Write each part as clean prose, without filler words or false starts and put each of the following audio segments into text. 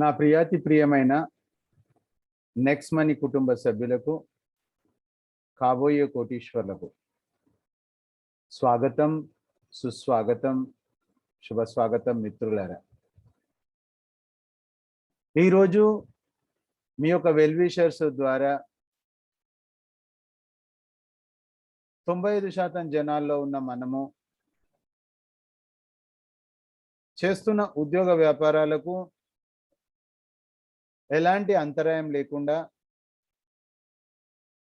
నా ప్రియాతి ప్రియమైన next money కుటుంబ సభ్యులకు కాబోయే కోటీశ్వర్లకు స్వాగతం, సుస్వాగతం, శుభ స్వాగతం మిత్రులారా. ఈరోజు మీ యొక్క వెల్ విషర్స్ ద్వారా 95% జనాల్లో ఉన్న మనము చేస్తున్న ఉద్యోగ వ్యాపారాలకు ఎలాంటి అంతరాయం లేకుండా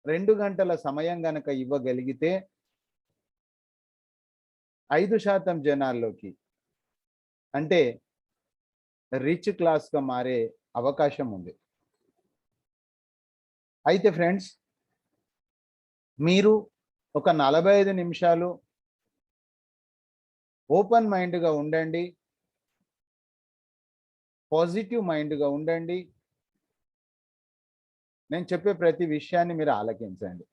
2 గంటల సమయం గనక ఇవ్వగలిగితే 5% జనాల్లోకి అంటే రిచ్ క్లాస్గా మారే అవకాశం ఉంది. అయితే ఫ్రెండ్స్, మీరు ఒక 45 నిమిషాలు ఓపెన్ మైండ్గా ఉండండి, పాజిటివ్ మైండ్గా ఉండండి. నేను చెప్పే ప్రతి విషయాన్ని మీరు ఆలకించండి.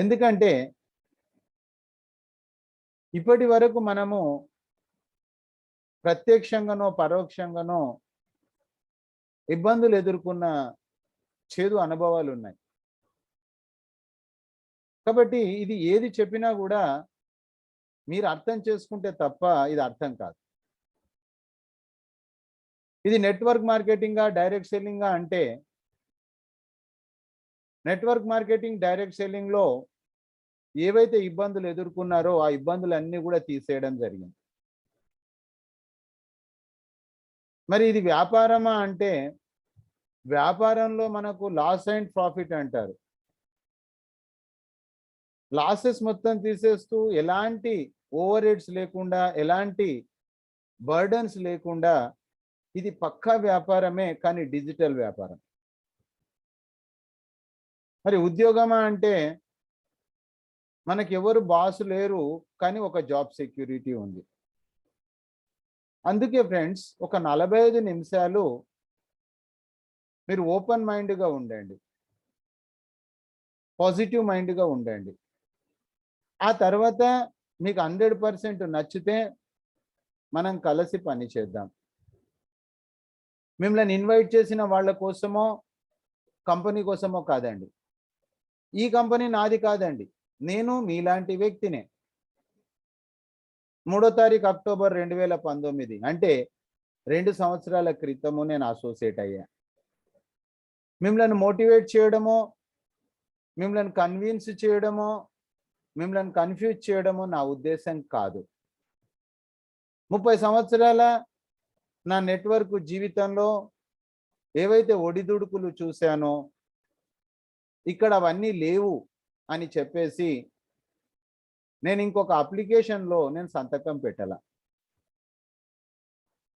ఎందుకంటే ఇప్పటి వరకు మనము ప్రత్యక్షంగానో పరోక్షంగానో ఇబ్బందులు ఎదుర్కొన్న చేదు అనుభవాలు ఉన్నాయి. కాబట్టి ఇది ఏది చెప్పినా కూడా మీరు అర్థం చేసుకుంటే తప్ప ఇది అర్థం కాదు. ఇది నెట్వర్క్ మార్కెటింగా, డైరెక్ట్ సెల్లింగా అంటే నెట్వర్క్ మార్కెటింగ్, డైరెక్ట్ సెల్లింగ్లో ఏవైతే ఇబ్బందులు ఎదుర్కొన్నారో ఆ ఇబ్బందులన్నీ కూడా తీసేయడం జరిగింది. మరి ఇది వ్యాపారమా అంటే వ్యాపారంలో మనకు లాస్ అండ్ ప్రాఫిట్ అంటారు. లాసెస్ మొత్తం తీసేస్తూ ఎలాంటి ఓవర్ హెడ్స్ లేకుండా, ఎలాంటి బర్డన్స్ లేకుండా ఇది పక్కా వ్యాపారమే, కానీ డిజిటల్ వ్యాపారం. మరి ఉద్యోగమా అంటే మనకి ఎవరు బాస్ లేరు, కానీ ఒక జాబ్ సెక్యూరిటీ ఉంది. అందుకే ఫ్రెండ్స్, ఒక 45 నిమిషాలు మీరు ఓపెన్ మైండ్గా ఉండండి, పాజిటివ్ మైండ్గా ఉండండి. ఆ తర్వాత మీకు 100% నచ్చితే మనం కలిసి పని చేద్దాం. మిమ్మల్ని ఇన్వైట్ చేసిన వాళ్ళ కోసమో కంపెనీ కోసమో కాదండి. ఈ కంపెనీ నాది కాదండి, నేను మీలాంటి వ్యక్తినే. 3వ తారీఖు అక్టోబర్ 2019 అంటే 2 సంవత్సరాల క్రితము నేను అసోసియేట్ అయ్యా. మిమ్మల్ని మోటివేట్ చేయడమో, మిమ్మల్ని కన్విన్స్ చేయడమో, మిమ్మల్ని కన్ఫ్యూజ్ చేయడమో నా ఉద్దేశం కాదు. 30 సంవత్సరాల నా నెట్వర్క్ జీవితంలో ఏవైతే ఒడిదుడుకులు చూశానో ఇక్కడ అవన్నీ లేవు అని చెప్పేసి నేను ఇంకొక అప్లికేషన్లో నేను సంతకం పెట్టాల.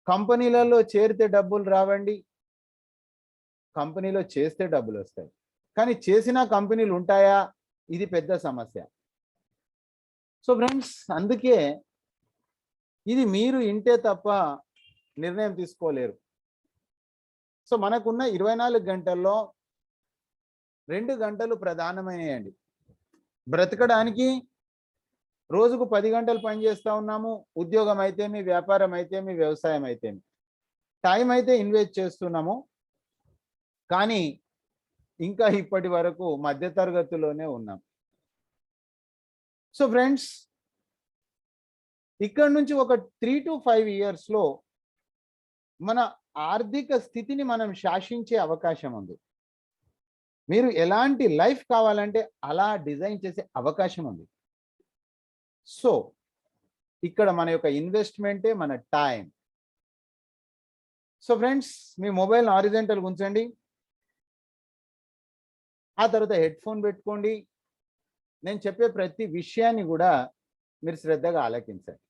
కంపెనీలలో చేరితే డబ్బులు రావండి, కంపెనీలో చేస్తే డబ్బులు వస్తాయి. కానీ చేసిన కంపెనీలు ఉంటాయా, ఇది పెద్ద సమస్య. సో ఫ్రెండ్స్, అందుకే ఇది మీరు ఇంటే తప్ప నిర్ణయం తీసుకోలేరు. సో మనకున్న 24 గంటల్లో 2 గంటలు ప్రధానమైనయండి. బ్రతకడానికి రోజుకు 10 గంటలు పనిచేస్తూ ఉన్నాము. ఉద్యోగం అయితేమి, వ్యాపారం అయితేమి, వ్యవసాయం అయితేమి, టైం అయితే ఇన్వెస్ట్ చేస్తున్నాము. కానీ ఇంకా ఇప్పటి వరకు మధ్యతరగతిలోనే ఉన్నాం. సో ఫ్రెండ్స్, ఇక్కడ నుంచి ఒక 3 to 5 ఇయర్స్లో మన ఆర్థిక స్థితిని మనం శాసించే అవకాశం ఉంది. మీరు ఎలాంటి లైఫ్ కావాలంటే అలా డిజైన్ చేసే అవకాశం ఉంది. సో ఇక్కడ మన యొక్క ఇన్వెస్ట్మెంటే మన టైం. సో ఫ్రెండ్స్, మీ మొబైల్ హారిజాంటల్గా ఉంచండి. ఆ తర్వాత హెడ్ ఫోన్ పెట్టుకోండి. నేను చెప్పే ప్రతి విషయాన్ని కూడా మీరు శ్రద్ధగా ఆలకించండి.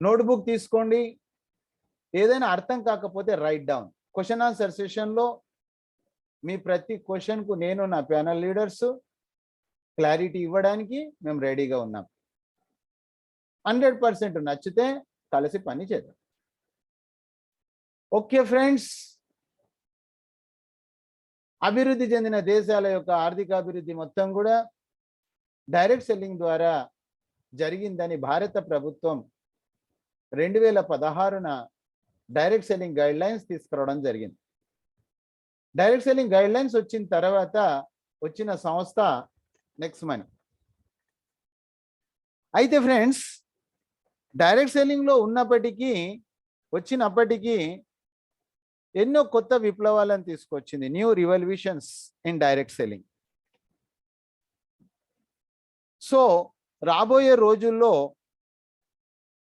నోట్బుక్ తీసుకోండి. ఏదైనా అర్థం కాకపోతే రైట్ డౌన్. క్వశ్చన్ ఆన్సర్ సెషన్లో మీ ప్రతి క్వశ్చన్కు నేను, నా ప్యానల్ లీడర్స్ క్లారిటీ ఇవ్వడానికి మేము రెడీగా ఉన్నాం. 100% నచ్చితే కలిసి పని చేద్దాం. ఓకే ఫ్రెండ్స్, అభివృద్ధి చెందిన దేశాల యొక్క ఆర్థిక అభివృద్ధి మొత్తం కూడా డైరెక్ట్ సెల్లింగ్ ద్వారా జరిగిందని భారత ప్రభుత్వం 2016న డైరెక్ట్ సెల్లింగ్ గైడ్ లైన్స్ తీసుకురావడం జరిగింది. డైరెక్ట్ సెల్లింగ్ గైడ్ లైన్స్ వచ్చిన తర్వాత వచ్చిన సంస్థ నెక్స్ట్ మనీ. అయితే ఫ్రెండ్స్, డైరెక్ట్ సెల్లింగ్లో వచ్చినప్పటికీ ఎన్నో కొత్త విప్లవాలను తీసుకొచ్చింది. New revolutions in direct selling. So రాబోయే రోజుల్లో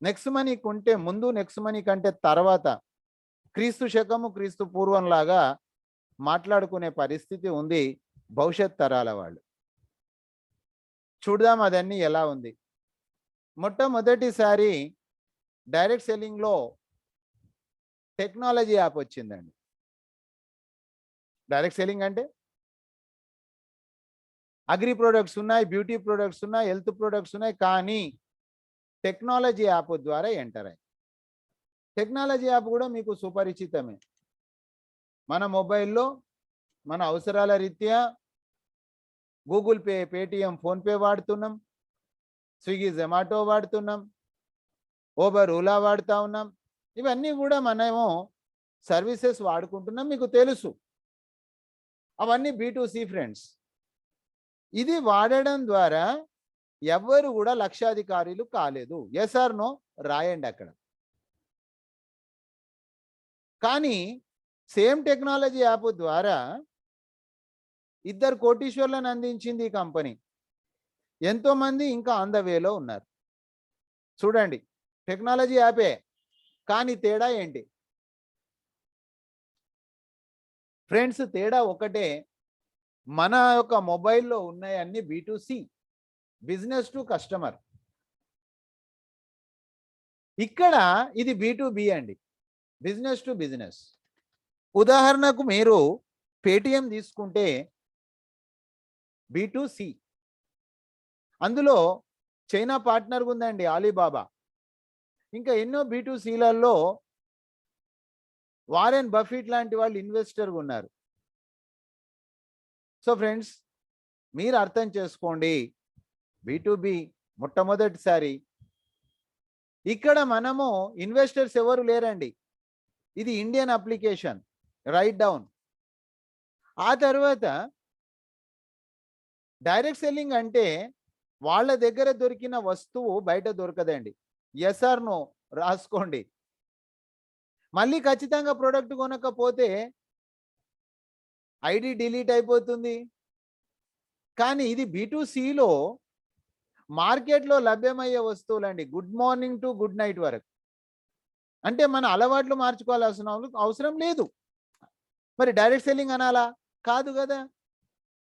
నెక్స్ట్ మనీ కొంటే ముందు, నెక్స్ట్ మనీ కంటే తర్వాత క్రీస్తు శకము క్రీస్తు పూర్వం లాగా మాట్లాడుకునే పరిస్థితి ఉంది భవిష్యత్ తరాల వాళ్ళు. చూద్దాం అదన్నీ ఎలా ఉంది. మొట్టమొదటిసారి డైరెక్ట్ సెల్లింగ్లో టెక్నాలజీ యాప్ వచ్చిందండి. డైరెక్ట్ సెల్లింగ్ అంటే అగ్రి ప్రొడక్ట్స్ ఉన్నాయి, బ్యూటీ ప్రొడక్ట్స్ ఉన్నాయి, హెల్త్ ప్రొడక్ట్స్ ఉన్నాయి, కానీ టెక్నాలజీ యాప్ ద్వారా ఎంటర్ అయ్యి. టెక్నాలజీ యాప్ కూడా మీకు సుపరిచితమే. మన మొబైల్లో మన అవసరాల రీత్యా గూగుల్ పే, పేటిఎం, ఫోన్పే వాడుతున్నాం, స్విగ్గీ, జొమాటో వాడుతున్నాం, ఓబర్, ఓలా వాడుతూ ఉన్నాం. ఇవన్నీ కూడా మనము సర్వీసెస్ వాడుకుంటున్నాం, మీకు తెలుసు. అవన్నీ B2C ఫ్రెండ్స్. ఇది వాడడం ద్వారా ఎవ్వరు కూడా లక్షాధికారులు కాలేదు. ఎస్ ఆర్ నో రాయండి అక్కడ. కానీ సేమ్ టెక్నాలజీ యాప్ ద్వారా 2 కోటీశ్వర్లను అందించింది ఈ కంపెనీ. ఎంతోమంది ఇంకా ఆన్ ద వేలో ఉన్నారు. చూడండి, టెక్నాలజీ యాపే, కానీ తేడా ఏంటి ఫ్రెండ్స్? తేడా ఒకటే. మన యొక్క మొబైల్లో ఉన్నాయన్నీ B2C, బిజినెస్ టు కస్టమర్. ఇక్కడ ఇది B2B అండి, బిజినెస్ టు బిజినెస్. ఉదాహరణకు మీరు పేటిఎం తీసుకుంటే B2C, అందులో చైనా పార్ట్నర్ ఉందండి ఆలీబాబా. ఇంకా ఎన్నో B2Cలలో వారెన్ బఫెట్ లాంటి వాళ్ళు ఇన్వెస్టర్గా ఉన్నారు. సో ఫ్రెండ్స్, మీరు అర్థం చేసుకోండి, B2B మొట్టమొదటిసారి. ఇక్కడ మనము ఇన్వెస్టర్స్ ఎవరు లేరండి, ఇది ఇండియన్ అప్లికేషన్, రైట్ డౌన్. ఆ తర్వాత డైరెక్ట్ సెల్లింగ్ అంటే వాళ్ళ దగ్గర దొరికిన వస్తువు బయట దొరకదండి. ఎస్ ఆర్ నో రాసుకోండి. మళ్ళీ ఖచ్చితంగా ప్రోడక్ట్ కొనకపోతే ఐడి డిలీట్ అయిపోతుంది. కానీ ఇది B2Cలో మార్కెట్లో లభ్యమయ్యే వస్తువులండి, good morning to good night వరకు. అంటే మన అలవాట్లు మార్చుకోవాల్సిన అవసరం లేదు. మరి డైరెక్ట్ సెల్లింగ్ అనాలా? కాదు కదా.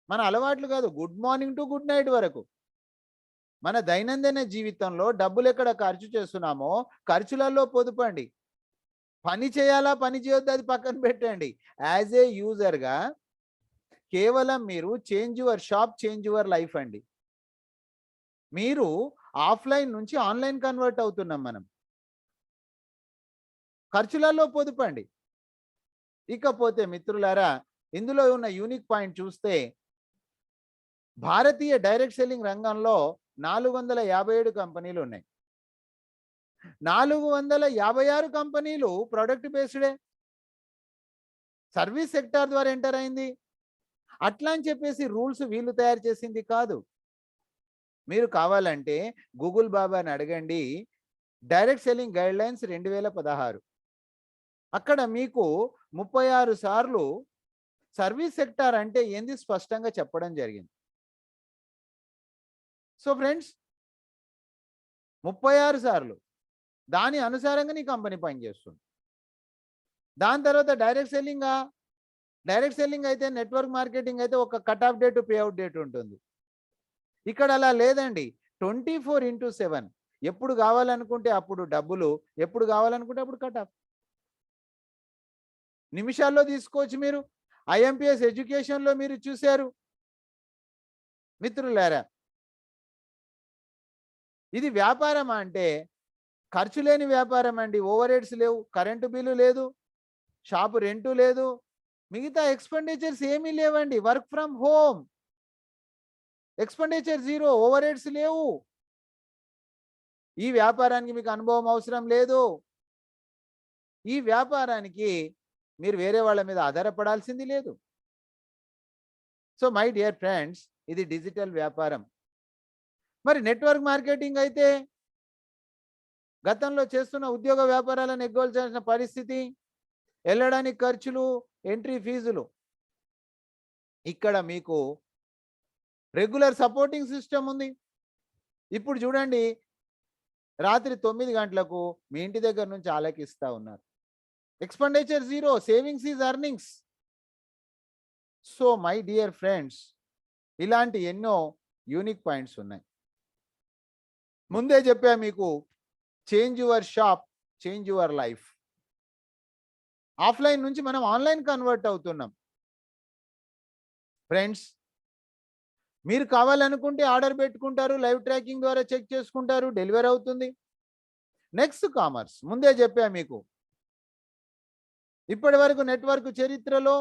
మన అలవాట్లు కాదు, good morning to good night వరకు. మన దైనందిన జీవితంలో డబ్బులు ఎక్కడ ఖర్చు చేస్తున్నామో ఖర్చులలో పొదుపండి. పని చేయాలా పని చేయొద్దు అది పక్కన పెట్టండి. యాజ్ ఏ యూజర్గా కేవలం మీరు change your shop, change your life అండి. మీరు ఆఫ్లైన్ నుంచి ఆన్లైన్ కన్వర్ట్ అవుతున్నాం మనం. ఖర్చులలో పొదుపండి. ఇకపోతే మిత్రులారా, ఇందులో ఉన్న యూనిక్ పాయింట్ చూస్తే భారతీయ డైరెక్ట్ సెల్లింగ్ రంగంలో 457 కంపెనీలు ఉన్నాయి. 456 కంపెనీలు ప్రొడక్ట్ బేస్డే, సర్వీస్ సెక్టార్ ద్వారా ఎంటర్ అయింది. అట్లా అని చెప్పేసి రూల్స్ వీళ్ళు తయారు చేసింది కాదు. మీరు కావాలంటే గూగుల్ బాబాని అడగండి, డైరెక్ట్ సెల్లింగ్ గైడ్ లైన్స్ 2016. అక్కడ మీకు 36 సార్లు సర్వీస్ సెక్టార్ అంటే ఏంది స్పష్టంగా చెప్పడం జరిగింది. సో ఫ్రెండ్స్, 36 సార్లు దాని అనుసారంగా నీ కంపెనీ పనిచేస్తుంది. దాని తర్వాత డైరెక్ట్ సెల్లింగ్ అయితే, నెట్వర్క్ మార్కెటింగ్ అయితే ఒక cut off date, pay out date ఉంటుంది. ఇక్కడ అలా లేదండి, 24/7. ఎప్పుడు కావాలనుకుంటే అప్పుడు డబ్బులు, ఎప్పుడు కావాలనుకుంటే అప్పుడు కట్ ఆఫ్. నిమిషాల్లో తీసుకోవచ్చు. మీరు IMPS ఎడ్యుకేషన్లో మీరు చూశారు మిత్రులారా. ఇది వ్యాపారం అంటే ఖర్చు లేని వ్యాపారం అండి. ఓవర్ హెడ్స్ లేవు, కరెంటు బిల్లు లేదు, షాపు రెంటు లేదు, మిగతా ఎక్స్పెండిచర్స్ ఏమీ లేవండి. Work from home, expenditure zero, over heads లేవు. ఈ వ్యాపారానికి మీకు అనుభవం అవసరం లేదు. ఈ వ్యాపారానికి మీరు వేరే వాళ్ళ మీద ఆధారపడాల్సింది లేదు. సో మై డియర్ ఫ్రెండ్స్, ఇది డిజిటల్ వ్యాపారం. మరి నెట్వర్క్ మార్కెటింగ్ అయితే గతంలో చేస్తున్న ఉద్యోగ వ్యాపారాలను ఎగ్గొల్చాల్సిన పరిస్థితి, వెళ్ళడానికి ఖర్చులు, ఎంట్రీ ఫీజులు. ఇక్కడ మీకు రెగ్యులర్ సపోర్టింగ్ సిస్టమ్ ఉంది. ఇప్పుడు చూడండి, రాత్రి 9 గంటలకు మీ ఇంటి దగ్గర నుంచి ఆలకిస్తా ఉన్నారు. Expenditure zero, savings is earnings. So my dear friends, ఇలాంటి ఎన్నో యూనిక్ పాయింట్స్ ఉన్నాయి. ముందే చెప్పా మీకు, change your shop, change your life. Offline నుంచి మనం ఆన్లైన్ కన్వర్ట్ అవుతున్నాం. ఫ్రెండ్స్, మీరు కావాలనుకుంటే ఆర్డర్ పెట్టుకుంటారు, లైవ్ ట్రాకింగ్ ద్వారా చెక్ చేసుకుంటారు, డెలివరీ అవుతుంది. నెక్స్ట్ కామర్స్, ముందే చెప్పా మీకు, ఇప్పటి వరకు నెట్వర్క్ చరిత్రలో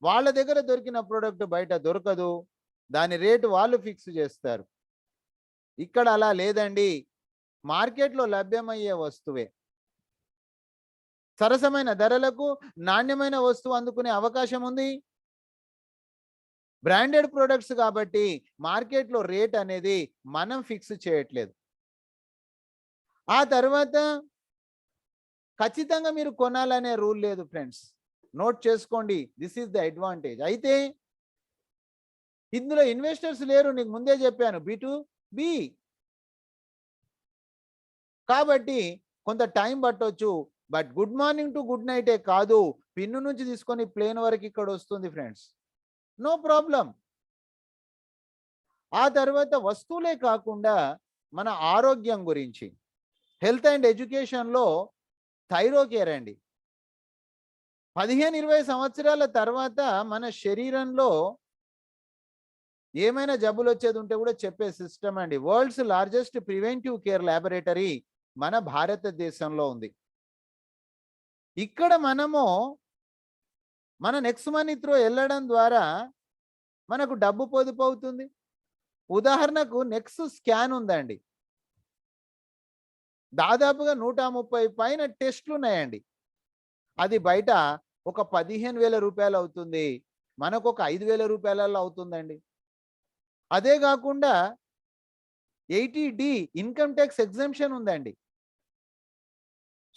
వాళ్ళ దగ్గర దొరికిన ప్రోడక్ట్ బయట దొరకదు, దాని రేటు వాళ్ళు ఫిక్స్ చేస్తారు. ఇక్కడ అలా లేదండి, మార్కెట్లో లభ్యమయ్యే వస్తువే సరసమైన ధరలకు నాణ్యమైన వస్తువు అందుకునే అవకాశం ఉంది. బ్రాండెడ్ ప్రొడక్ట్స్ కాబట్టి మార్కెట్లో రేట్ అనేది మనం ఫిక్స్ చేయట్లేదు. ఆ తర్వాత ఖచ్చితంగా మీరు కొనాలనే రూల్ లేదు ఫ్రెండ్స్, నోట్ చేసుకోండి, దిస్ ఈజ్ ద అడ్వాంటేజ్. అయితే ఇందులో ఇన్వెస్టర్స్ లేరు, నీకు ముందే చెప్పాను, B2B కాబట్టి కొంత టైం పట్టొచ్చు. But good morning to good నైటే కాదు, పిన్ను నుంచి తీసుకొని ప్లేన్ వరకు ఇక్కడ వస్తుంది ఫ్రెండ్స్, నో ప్రాబ్లం. ఆ తర్వాత వస్తువులే కాకుండా మన ఆరోగ్యం గురించి, హెల్త్ అండ్ ఎడ్యుకేషన్లో థైరోకేర్ అండి. 15-20 సంవత్సరాల తర్వాత మన శరీరంలో ఏమైనా జబ్బులు వచ్చేది ఉంటే కూడా చెప్పే సిస్టమ్ అండి. World's largest preventive care laboratory మన భారతదేశంలో ఉంది. ఇక్కడ మనము మన నెక్స్ట్ మనీ త్రూ వెళ్ళడం ద్వారా మనకు డబ్బు పొదుపు అవుతుంది. ఉదాహరణకు నెక్స్ట్ స్కాన్ ఉందండి, దాదాపుగా 130 పైన టెస్ట్లు ఉన్నాయండి. అది బయట ఒక 15,000 రూపాయలు అవుతుంది, మనకు ఒక 5,000 రూపాయలలో అవుతుందండి. అదే కాకుండా 80D ఇన్కమ్ ట్యాక్స్ ఎగ్జంప్షన్ ఉందండి.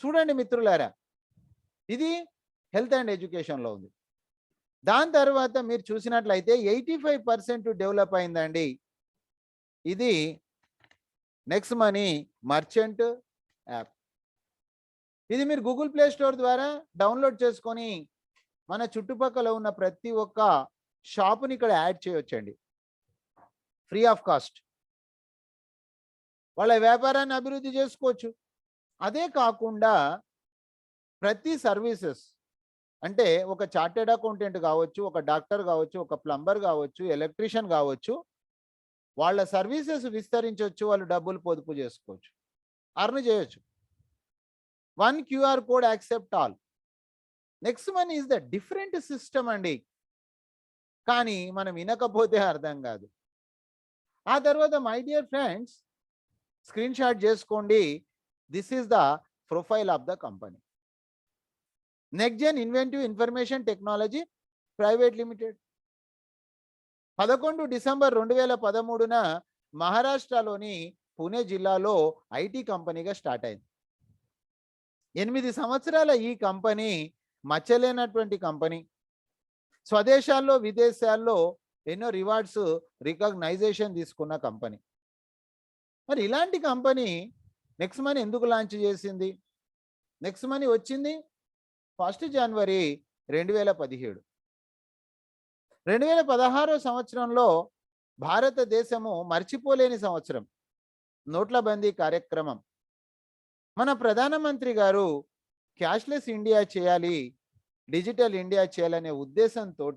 చూడండి మిత్రులారా, ఇది హెల్త్ అండ్ ఎడ్యుకేషన్లో ఉంది. దాని తర్వాత మీరు చూసినట్లయితే 85% డెవలప్ అయిందండి. ఇది నెక్స్ట్ మనీ మర్చెంట్ యాప్. ఇది మీరు గూగుల్ ప్లే స్టోర్ ద్వారా డౌన్లోడ్ చేసుకొని మన చుట్టుపక్కల ఉన్న ప్రతి ఒక్క షాపుని ఇక్కడ యాడ్ చేయొచ్చండి, ఫ్రీ ఆఫ్ కాస్ట్. వాళ్ళ వ్యాపారాన్ని అభివృద్ధి చేసుకోవచ్చు. అదే కాకుండా ప్రతి సర్వీసెస్ అంటే ఒక చార్టెడ్ అకౌంటెంట్ కావచ్చు, ఒక డాక్టర్ కావచ్చు, ఒక ప్లంబర్ కావచ్చు, ఎలక్ట్రీషియన్ కావచ్చు, వాళ్ళ సర్వీసెస్ విస్తరించవచ్చు, వాళ్ళు డబ్బులు పొదుపు చేసుకోవచ్చు, అర్న్ చేయొచ్చు. 1 QR code accept all. Next money is the different system అండి, కానీ మనం వినకపోతే అర్థం కాదు. ఆ తర్వాత my dear friends, screenshot చేసుకోండి, this is the profile of the company. Next gen inventive information technology private limited. 11 December 2013న మహారాష్ట్రలోని పుణే జిల్లాలో ఐటీ కంపెనీగా స్టార్ట్ అయింది. 8 సంవత్సరాల ఈ కంపెనీ మచ్చలేనటువంటి కంపెనీ. స్వదేశాల్లో విదేశాల్లో ఎన్నో రివార్డ్స్, రికగ్నైజేషన్ తీసుకున్న కంపెనీ. మరి ఇలాంటి కంపెనీ నెక్స్ట్ మనీ ఎందుకు లాంచ్ చేసింది? నెక్స్ట్ మనీ వచ్చింది 1 జనవరి 2017. 2016 సంవత్సరంలో భారతదేశము మర్చిపోలేని సంవత్సరం, నోట్ల బందీ కార్యక్రమం. మన ప్రధానమంత్రి గారు క్యాష్లెస్ ఇండియా చేయాలి, డిజిటల్ ఇండియా చేయాలనే ఉద్దేశంతో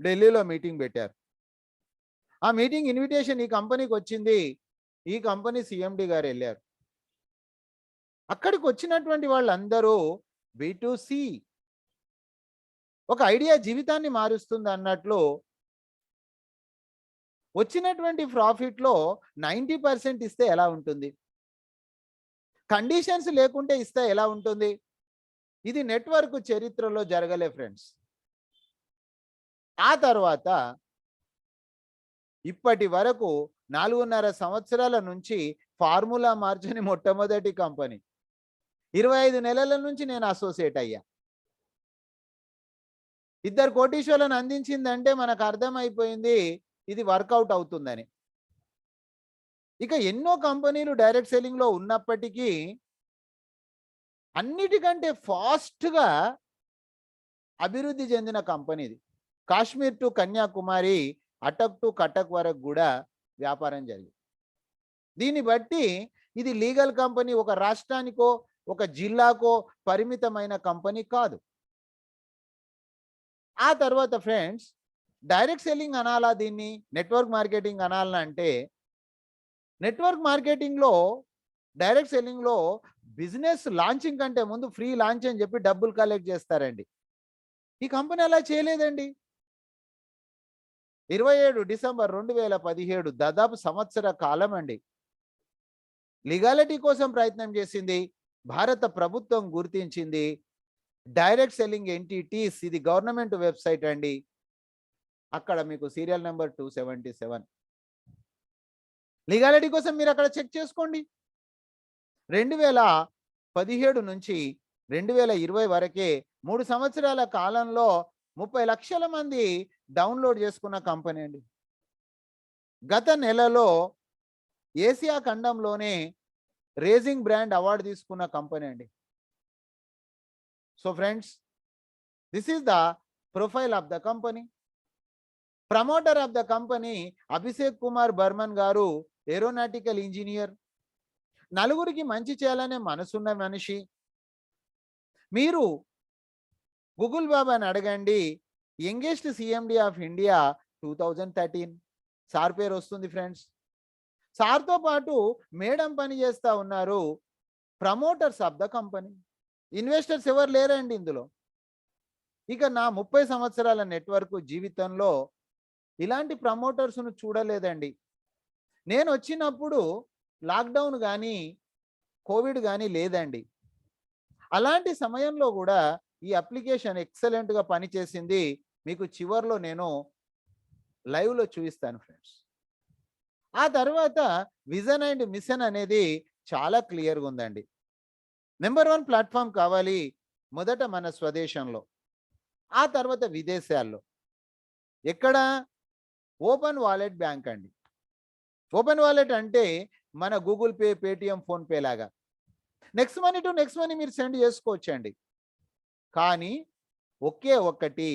ఢిల్లీలో మీటింగ్ పెట్టారు. ఆ మీటింగ్ ఇన్విటేషన్ ఈ కంపెనీకి వచ్చింది, ఈ కంపెనీ సిఎండి గారు వెళ్ళారు. అక్కడికి వచ్చినటువంటి వాళ్ళందరూ B2C, ఒక ఐడియా జీవితాన్ని మారుస్తుంది అన్నట్లు వచ్చినటువంటి ప్రాఫిట్లో 90% ఇస్తే ఎలా ఉంటుంది? కండిషన్స్ లేకుంటే ఇస్తే ఎలా ఉంటుంది? ఇది నెట్వర్క్ చరిత్రలో జరగలే ఫ్రెండ్స్. ఆ తర్వాత ఇప్పటి వరకు 4.5 సంవత్సరాల నుంచి ఫార్ములా మార్చని మొట్టమొదటి కంపెనీ. 25 నెలల నుంచి నేను అసోసియేట్ అయ్యా. ఇద్దరు కోటీశ్వరులను అందించిందంటే మనకు అర్థమైపోయింది ఇది వర్కౌట్ అవుతుందని. ఇక ఎన్నో కంపెనీలు డైరెక్ట్ సెల్లింగ్లో ఉన్నప్పటికీ అన్నిటికంటే ఫాస్ట్గా అభివృద్ధి చెందిన కంపెనీ ఇది. Kashmir to Kanyakumari, attic to Cuttack వరకు కూడా వ్యాపారం జరిగింది. దీన్ని బట్టి ఇది లీగల్ కంపెనీ, ఒక రాష్ట్రానికో ఒక జిల్లాకో పరిమితమైన కంపెనీ కాదు. ఆ తర్వాత ఫ్రెండ్స్, డైరెక్ట్ సెల్లింగ్ అనాలా దీన్ని, నెట్వర్క్ మార్కెటింగ్ అనాలా అంటే, నెట్వర్క్ మార్కెటింగ్లో డైరెక్ట్ సెల్లింగ్లో బిజినెస్ లాంచింగ్ కంటే ముందు ఫ్రీ లాంచ్ అని చెప్పి డబ్బులు కలెక్ట్ చేస్తారండి. ఈ కంపెనీ అలా చేయలేదండి. 27 డిసెంబర్ 2017, దాదాపు సంవత్సర కాలం అండి, లీగాలిటీ కోసం ప్రయత్నం చేసింది. భారత ప్రభుత్వం గుర్తించింది. డైరెక్ట్ సెల్లింగ్ ఎంటిటీస్, ఇది గవర్నమెంట్ వెబ్సైట్ అండి. అక్కడ మీకు సీరియల్ నెంబర్ 277. లీగాలిటీ కోసం మీరు అక్కడ చెక్ చేసుకోండి. 2017 నుంచి 2020 వరకే 3 సంవత్సరాల కాలంలో 30 లక్షల మంది డౌన్లోడ్ చేసుకున్న కంపెనీ అండి. గత నెలలో ఏసియా ఖండంలోనే రేజింగ్ బ్రాండ్ అవార్డు తీసుకున్న కంపెనీ అండి. So friends, this is the profile of the company. Promoter of the company Abhishek Kumar Burman గారు, ఏరోనాటికల్ ఇంజనీర్, నలుగురికి మంచి చేయాలనే మనసున్న మనిషి. మీరు గూగుల్ బాబాని అడగండి, youngest CMD of India 2013 sir పేరు వస్తుంది ఫ్రెండ్స్. సార్తో పాటు మేడం పని చేస్తూ ఉన్నారు promoters of the company. Investors ఎవరు లేరండి ఇందులో. ఇక నా 30 సంవత్సరాల నెట్వర్క్ జీవితంలో ఇలాంటి ప్రమోటర్స్ను చూడలేదండి. నేను వచ్చినప్పుడు లాక్డౌన్ కానీ కోవిడ్ కానీ లేదండి. అలాంటి సమయంలో కూడా ఈ అప్లికేషన్ ఎక్సలెంట్గా పనిచేసింది. మీకు చివర్లో నేను లైవ్లో చూపిస్తాను ఫ్రెండ్స్. ఆ తర్వాత విజన్ అండ్ మిషన్ అనేది చాలా క్లియర్గా ఉందండి. నెంబర్ 1 ప్లాట్ఫామ్ కావాలి, మొదట మన స్వదేశంలో, ఆ తర్వాత విదేశాల్లో. ఎక్కడ? ఓపెన్ వాలెట్ బ్యాంక్ అండి. ఓపెన్ వాలెట్ అంటే మన గూగుల్ పే, పేటిఎం, ఫోన్పే లాగా next money to next money మీరు సెండ్ చేసుకోవచ్చండి. కానీ ఒకే ఒక్కటి,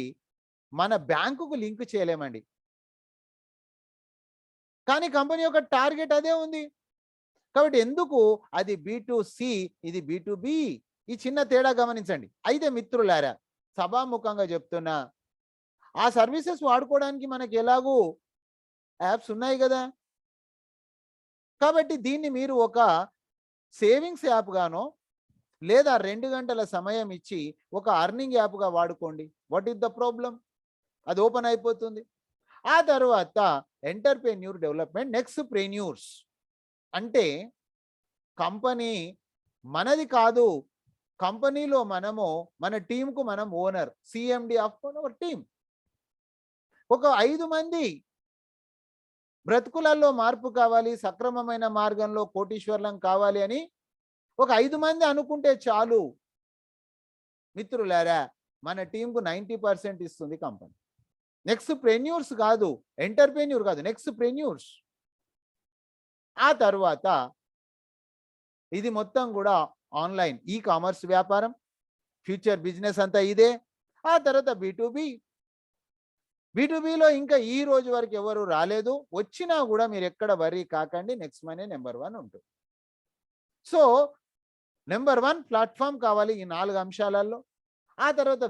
మన బ్యాంకుకు లింక్ చేయలేమండి. కానీ కంపెనీ యొక్క టార్గెట్ అదే ఉంది. కాబట్టి ఎందుకు అది B2C, ఇది B2B, ఈ చిన్న తేడా గమనించండి. అయితే మిత్రులారా, సభాముఖంగా చెప్తున్నా, ఆ సర్వీసెస్ వాడుకోవడానికి మనకి ఎలాగూ యాప్స్ ఉన్నాయి కదా. కాబట్టి దీన్ని మీరు ఒక సేవింగ్స్ యాప్ గానో లేదా 2 గంటల సమయం ఇచ్చి ఒక అర్నింగ్ యాప్గా వాడుకోండి. What is the problem? అది ఓపెన్ అయిపోతుంది. ఆ తర్వాత ఎంటర్‌ప్రెన్యూర్ డెవలప్మెంట్, నెక్స్ట్ ప్రెన్యూర్స్ అంటే కంపెనీ మనది కాదు, కంపెనీలో మనము, మన టీంకు మనం owner, CMD of our team. ఒక 5 మంది బ్రతుకులలో మార్పు కావాలి, సక్రమమైన మార్గంలో కోటీశ్వర్లం కావాలి అని ఒక 5 మంది అనుకుంటే చాలు మిత్రులారా. మన టీంకు 90% ఇస్తుంది కంపెనీ. నెక్స్ట్ ప్రెన్యూర్స్ కాదు, ఎంటర్‌ప్రెన్యూర్ కాదు, నెక్స్ట్ ప్రెన్యూర్స్. ఆ తర్వాత ఇది మొత్తం కూడా ఆన్లైన్ ఈ కామర్స్ వ్యాపారం, ఫ్యూచర్ బిజినెస్ అంతా ఇదే. ఆ తర్వాత B2Bలో ఇంకా ఈ రోజు వరకు ఎవరు రాలేదు. వచ్చినా కూడా మీరు ఎక్కడ వరీ కాకండి, నెక్స్ట్ మనీ నెంబర్ 1 ఉంటుంది. సో నెంబర్ 1 ప్లాట్ఫామ్ కావాలి ఈ 4 అంశాలలో. ఆ తర్వాత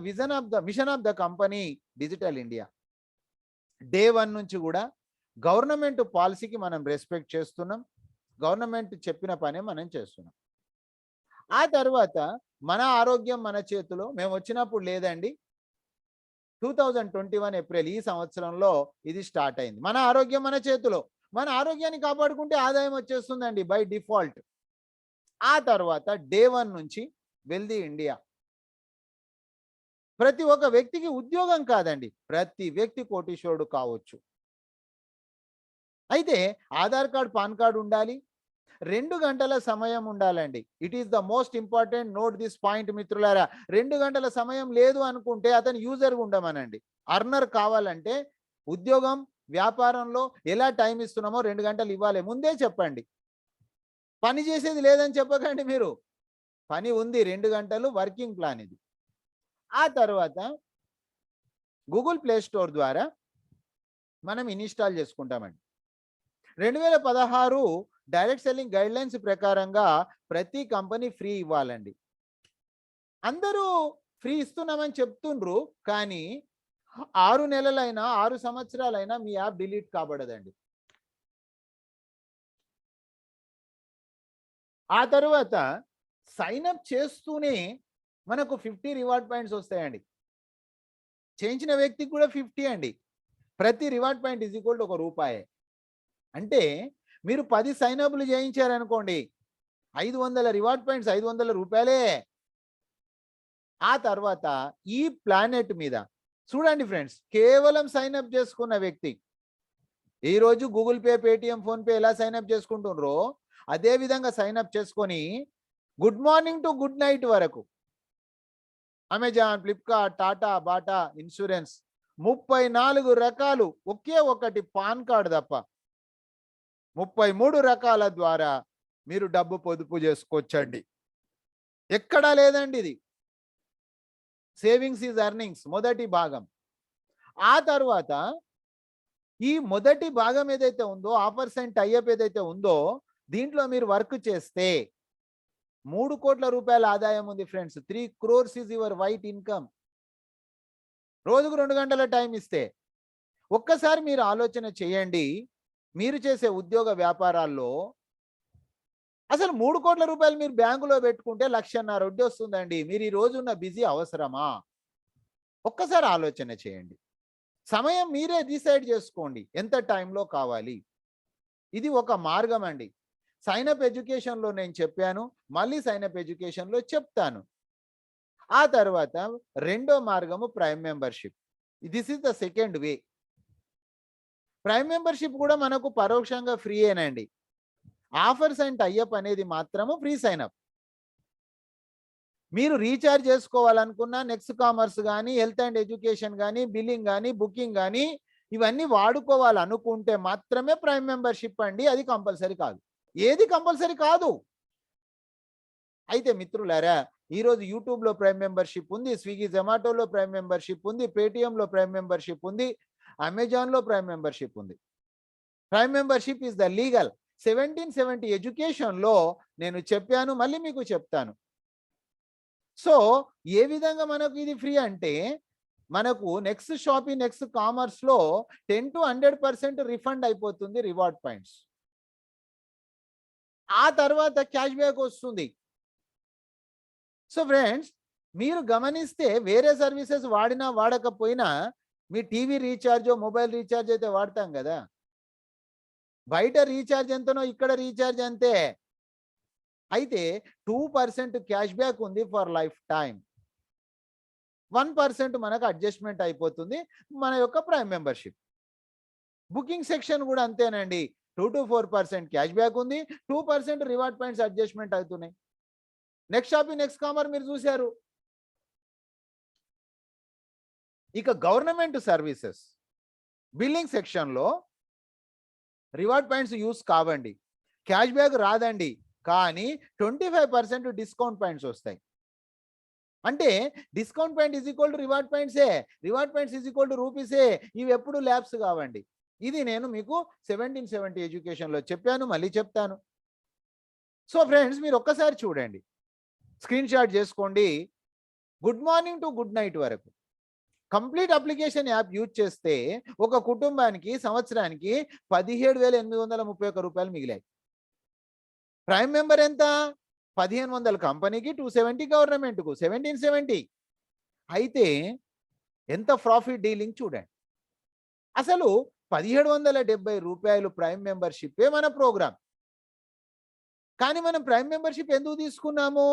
machine of the company digital India. Day 1 నుంచి కూడా గవర్నమెంట్ పాలసీకి మనం రెస్పెక్ట్ చేస్తున్నాం. గవర్నమెంట్ చెప్పిన పనే మనం చేస్తున్నాం. ఆ తర్వాత మన ఆరోగ్యం మన చేతిలో. మేము వచ్చినప్పుడు లేదండి, 2021 ఏప్రిల్ ఈ సంవత్సరంలో ఇది స్టార్ట్ అయింది. మన ఆరోగ్యం మన చేతిలో. మన ఆరోగ్యాన్ని కాపాడుకుంటే ఆదాయం వచ్చేస్తుందండి బై డిఫాల్ట్. ఆ తర్వాత డే 1 నుంచి వెల్దీ ఇండియా. ప్రతి ఒక్క వ్యక్తికి ఉద్యోగం కాదండి, ప్రతి వ్యక్తి కోటీశ్వరుడు కావచ్చు. అయితే ఆధార్ కార్డ్, పాన్ కార్డ్ ఉండాలి. 2 గంటల సమయం ఉండాలండి. It is the most important, note this point మిత్రులారా. 2 గంటల సమయం లేదు అనుకుంటే అతను యూజర్‌గా ఉండమనండి. అర్నర్ కావాలంటే ఉద్యోగం, వ్యాపారంలో ఎలా టైం ఇస్తున్నామో 2 గంటలు ఇవ్వాలి. ముందే చెప్పండి. పని చేసేది లేదని చెప్పకండి మీరు. పని ఉంది, 2 గంటలు వర్కింగ్ ప్లాన్ ఇది. ఆ తర్వాత గూగుల్ ప్లే స్టోర్ ద్వారా మనం ఇన్‌స్టాల్ చేసుకుంటామండి. 2016 డైరెక్ట్ సెల్లింగ్ గైడ్‌లైన్స్ ప్రకారంగా ప్రతి కంపెనీ ఫ్రీ ఇవ్వాలండి. అందరూ ఫ్రీ ఇస్తున్నామని చెప్తుండ్రు. కానీ 6 నెలలైనా, 6 సంవత్సరాలైనా మీ యాప్ డిలీట్ కాబడదండి. ఆ తరువాత సైన్ అప్ చేస్తూనే మనకు 50 రివార్డ్ పాయింట్స్ వస్తాయండి. చేయించిన వ్యక్తికి కూడా 50 అండి. ప్రతి reward point is equal to ₹1. అంటే మీరు 10 సైన్ అప్‌లు చేయించారనుకోండి, 500 రివార్డ్ పాయింట్స్ ₹500. ఆ తర్వాత ఈ ప్లానెట్ మీద చూడండి ఫ్రెండ్స్, కేవలం సైన్ అప్ చేసుకున్న వ్యక్తి ఈరోజు గూగుల్ పే, పేటీఎం, ఫోన్‌పే ఎలా సైన్ అప్ చేసుకుంటుండ్రో అదే విధంగా సైన్ అప్ చేసుకొని good morning to good night వరకు Amazon, Flipkart, Tata, Bata insurance 34 రకాలు, ఒకే ఒకటి పాన్ కార్డ్ తప్ప 33 రకాల ద్వారా మీరు డబ్బు పొదుపు చేసుకోవచ్చండి. ఎక్కడా లేదండి ఇది. సేవింగ్స్ ఈజ్ ఎర్నింగ్స్ మొదటి భాగం. ఆ తర్వాత ఈ మొదటి భాగం ఏదైతే ఉందో, ఆఫర్స్ అండ్ టైఅప్ ఏదైతే ఉందో, దీంట్లో మీరు వర్క్ చేస్తే 3 కోట్ల రూపాయల ఆదాయం ఉంది friends. 3 crores is your white income. రోజుకు 2 గంటల టైం ఇస్తే ఒక్కసారి మీరు ఆలోచన చేయండి. మీరు చేసే ఉద్యోగ వ్యాపారాల్లో అసలు 3 కోట్ల రూపాయలు మీరు బ్యాంకులో పెట్టుకుంటే 1,50,000 వడ్డీ వస్తుందండి. మీరు ఈ రోజున్న బిజీ అవసరమా? ఒక్కసారి ఆలోచన చేయండి. సమయం మీరే డిసైడ్ చేసుకోండి ఎంత టైంలో కావాలి. ఇది ఒక మార్గం అండి. సైన్ అప్ ఎడ్యుకేషన్‌లో నేను చెప్పాను. మళ్ళీ సైన్ అప్ ఎడ్యుకేషన్‌లో చెప్తాను. ఆ తర్వాత రెండో మార్గము prime membership. This is the second way. Prime membership కూడా మనకు పరోక్షంగా ఫ్రీయేనండి. ఆఫర్స్ అండ్ టైఅప్ అనేది మాత్రము ఫ్రీ సైన్ అప్. మీరు రీఛార్జ్ చేసుకోవాలనుకున్న నెక్స్ట్ కామర్స్ గానీ, హెల్త్ అండ్ ఎడ్యుకేషన్ గానీ, బిల్లింగ్ గానీ, బుకింగ్ గానీ ఇవన్నీ వాడుకోవాలనుకుంటే మాత్రమే ప్రైమ్ మెంబర్‌షిప్ అండి. అది కంపల్సరీ కాదు. ఏది కంపల్సరీ కాదు. అయితే మిత్రులారా, ఈరోజు యూట్యూబ్‌లో ప్రైమ్ మెంబర్‌షిప్ ఉంది, స్విగ్గీ, జొమాటోలో ప్రైమ్ మెంబర్‌షిప్ ఉంది, పేటీఎంలో ప్రైమ్ మెంబర్‌షిప్ ఉంది, అమెజాన్‌లో ప్రైమ్ మెంబర్‌షిప్ ఉంది. Prime membership is the legal. 1770 ఎడ్యుకేషన్‌లో నేను చెప్పాను, మళ్ళీ మీకు చెప్తాను. సో ఏ విధంగా మనకు ఇది ఫ్రీ అంటే, మనకు నెక్స్ట్ షాపింగ్, నెక్స్ట్ కామర్స్‌లో 10-100% రిఫండ్ అయిపోతుంది రివార్డ్ పాయింట్స్. ఆ తర్వాత క్యాష్ బ్యాక్ వస్తుంది. సో ఫ్రెండ్స్, మీరు గమనిస్తే వేరే సర్వీసెస్ వాడినా వాడకపోయినా మీ టీవీ రీఛార్జో, మొబైల్ రీఛార్జ్ అయితే వాడతాం కదా. బయట రీఛార్జ్ ఎంతనో ఇక్కడ రీఛార్జ్ అంతే. అయితే 2% క్యాష్ బ్యాక్ ఉంది ఫర్ లైఫ్ టైమ్. 1% మనకు అడ్జస్ట్‌మెంట్ అయిపోతుంది మన యొక్క ప్రైమ్ మెంబర్‌షిప్. బుకింగ్ సెక్షన్ కూడా అంతేనండి. 2-4% క్యాష్ బ్యాక్ ఉంది. 2% రివార్డ్ పాయింట్స్ అడ్జస్ట్‌మెంట్ అవుతున్నాయి. నెక్స్ట్ షాపింగ్, నెక్స్ట్ కామర్ మీరు చూశారు. ఇక గవర్నమెంట్ సర్వీసెస్ బిల్లింగ్ సెక్షన్‌లో రివార్డ్ పాయింట్స్ యూస్ కావండి. క్యాష్ బ్యాక్ రాదండి. కానీ 25% డిస్కౌంట్ పాయింట్స్ వస్తాయి. అంటే discount point is equal to reward పాయింట్సే. Reward points is equal to రూపీసే. ఇవి ఎప్పుడు ల్యాప్స్ కావండి. ఇది నేను మీకు 1770 ఎడ్యుకేషన్‌లో చెప్పాను, మళ్ళీ చెప్తాను. సో ఫ్రెండ్స్, మీరు ఒక్కసారి చూడండి. స్క్రీన్ షాట్ చేసుకోండి. Good morning to good night వరకు కంప్లీట్ అప్లికేషన్ యాప్ యూజ్ చేస్తే ఒక కుటుంబానికి సంవత్సరానికి ₹17,831 మిగిలాయి. ప్రైమ్ మెంబర్ ఎంత? 1,500 కంపెనీకి, 270 గవర్నమెంట్‌కు, 1770. అయితే ఎంత ప్రాఫిట్ డీలింగ్ చూడండి. అసలు ₹1770 ప్రైమ్ మెంబర్‌షిప్పే మన ప్రోగ్రామ్. కానీ మనం ప్రైమ్ మెంబర్షిప్ ఎందుకు తీసుకున్నాము?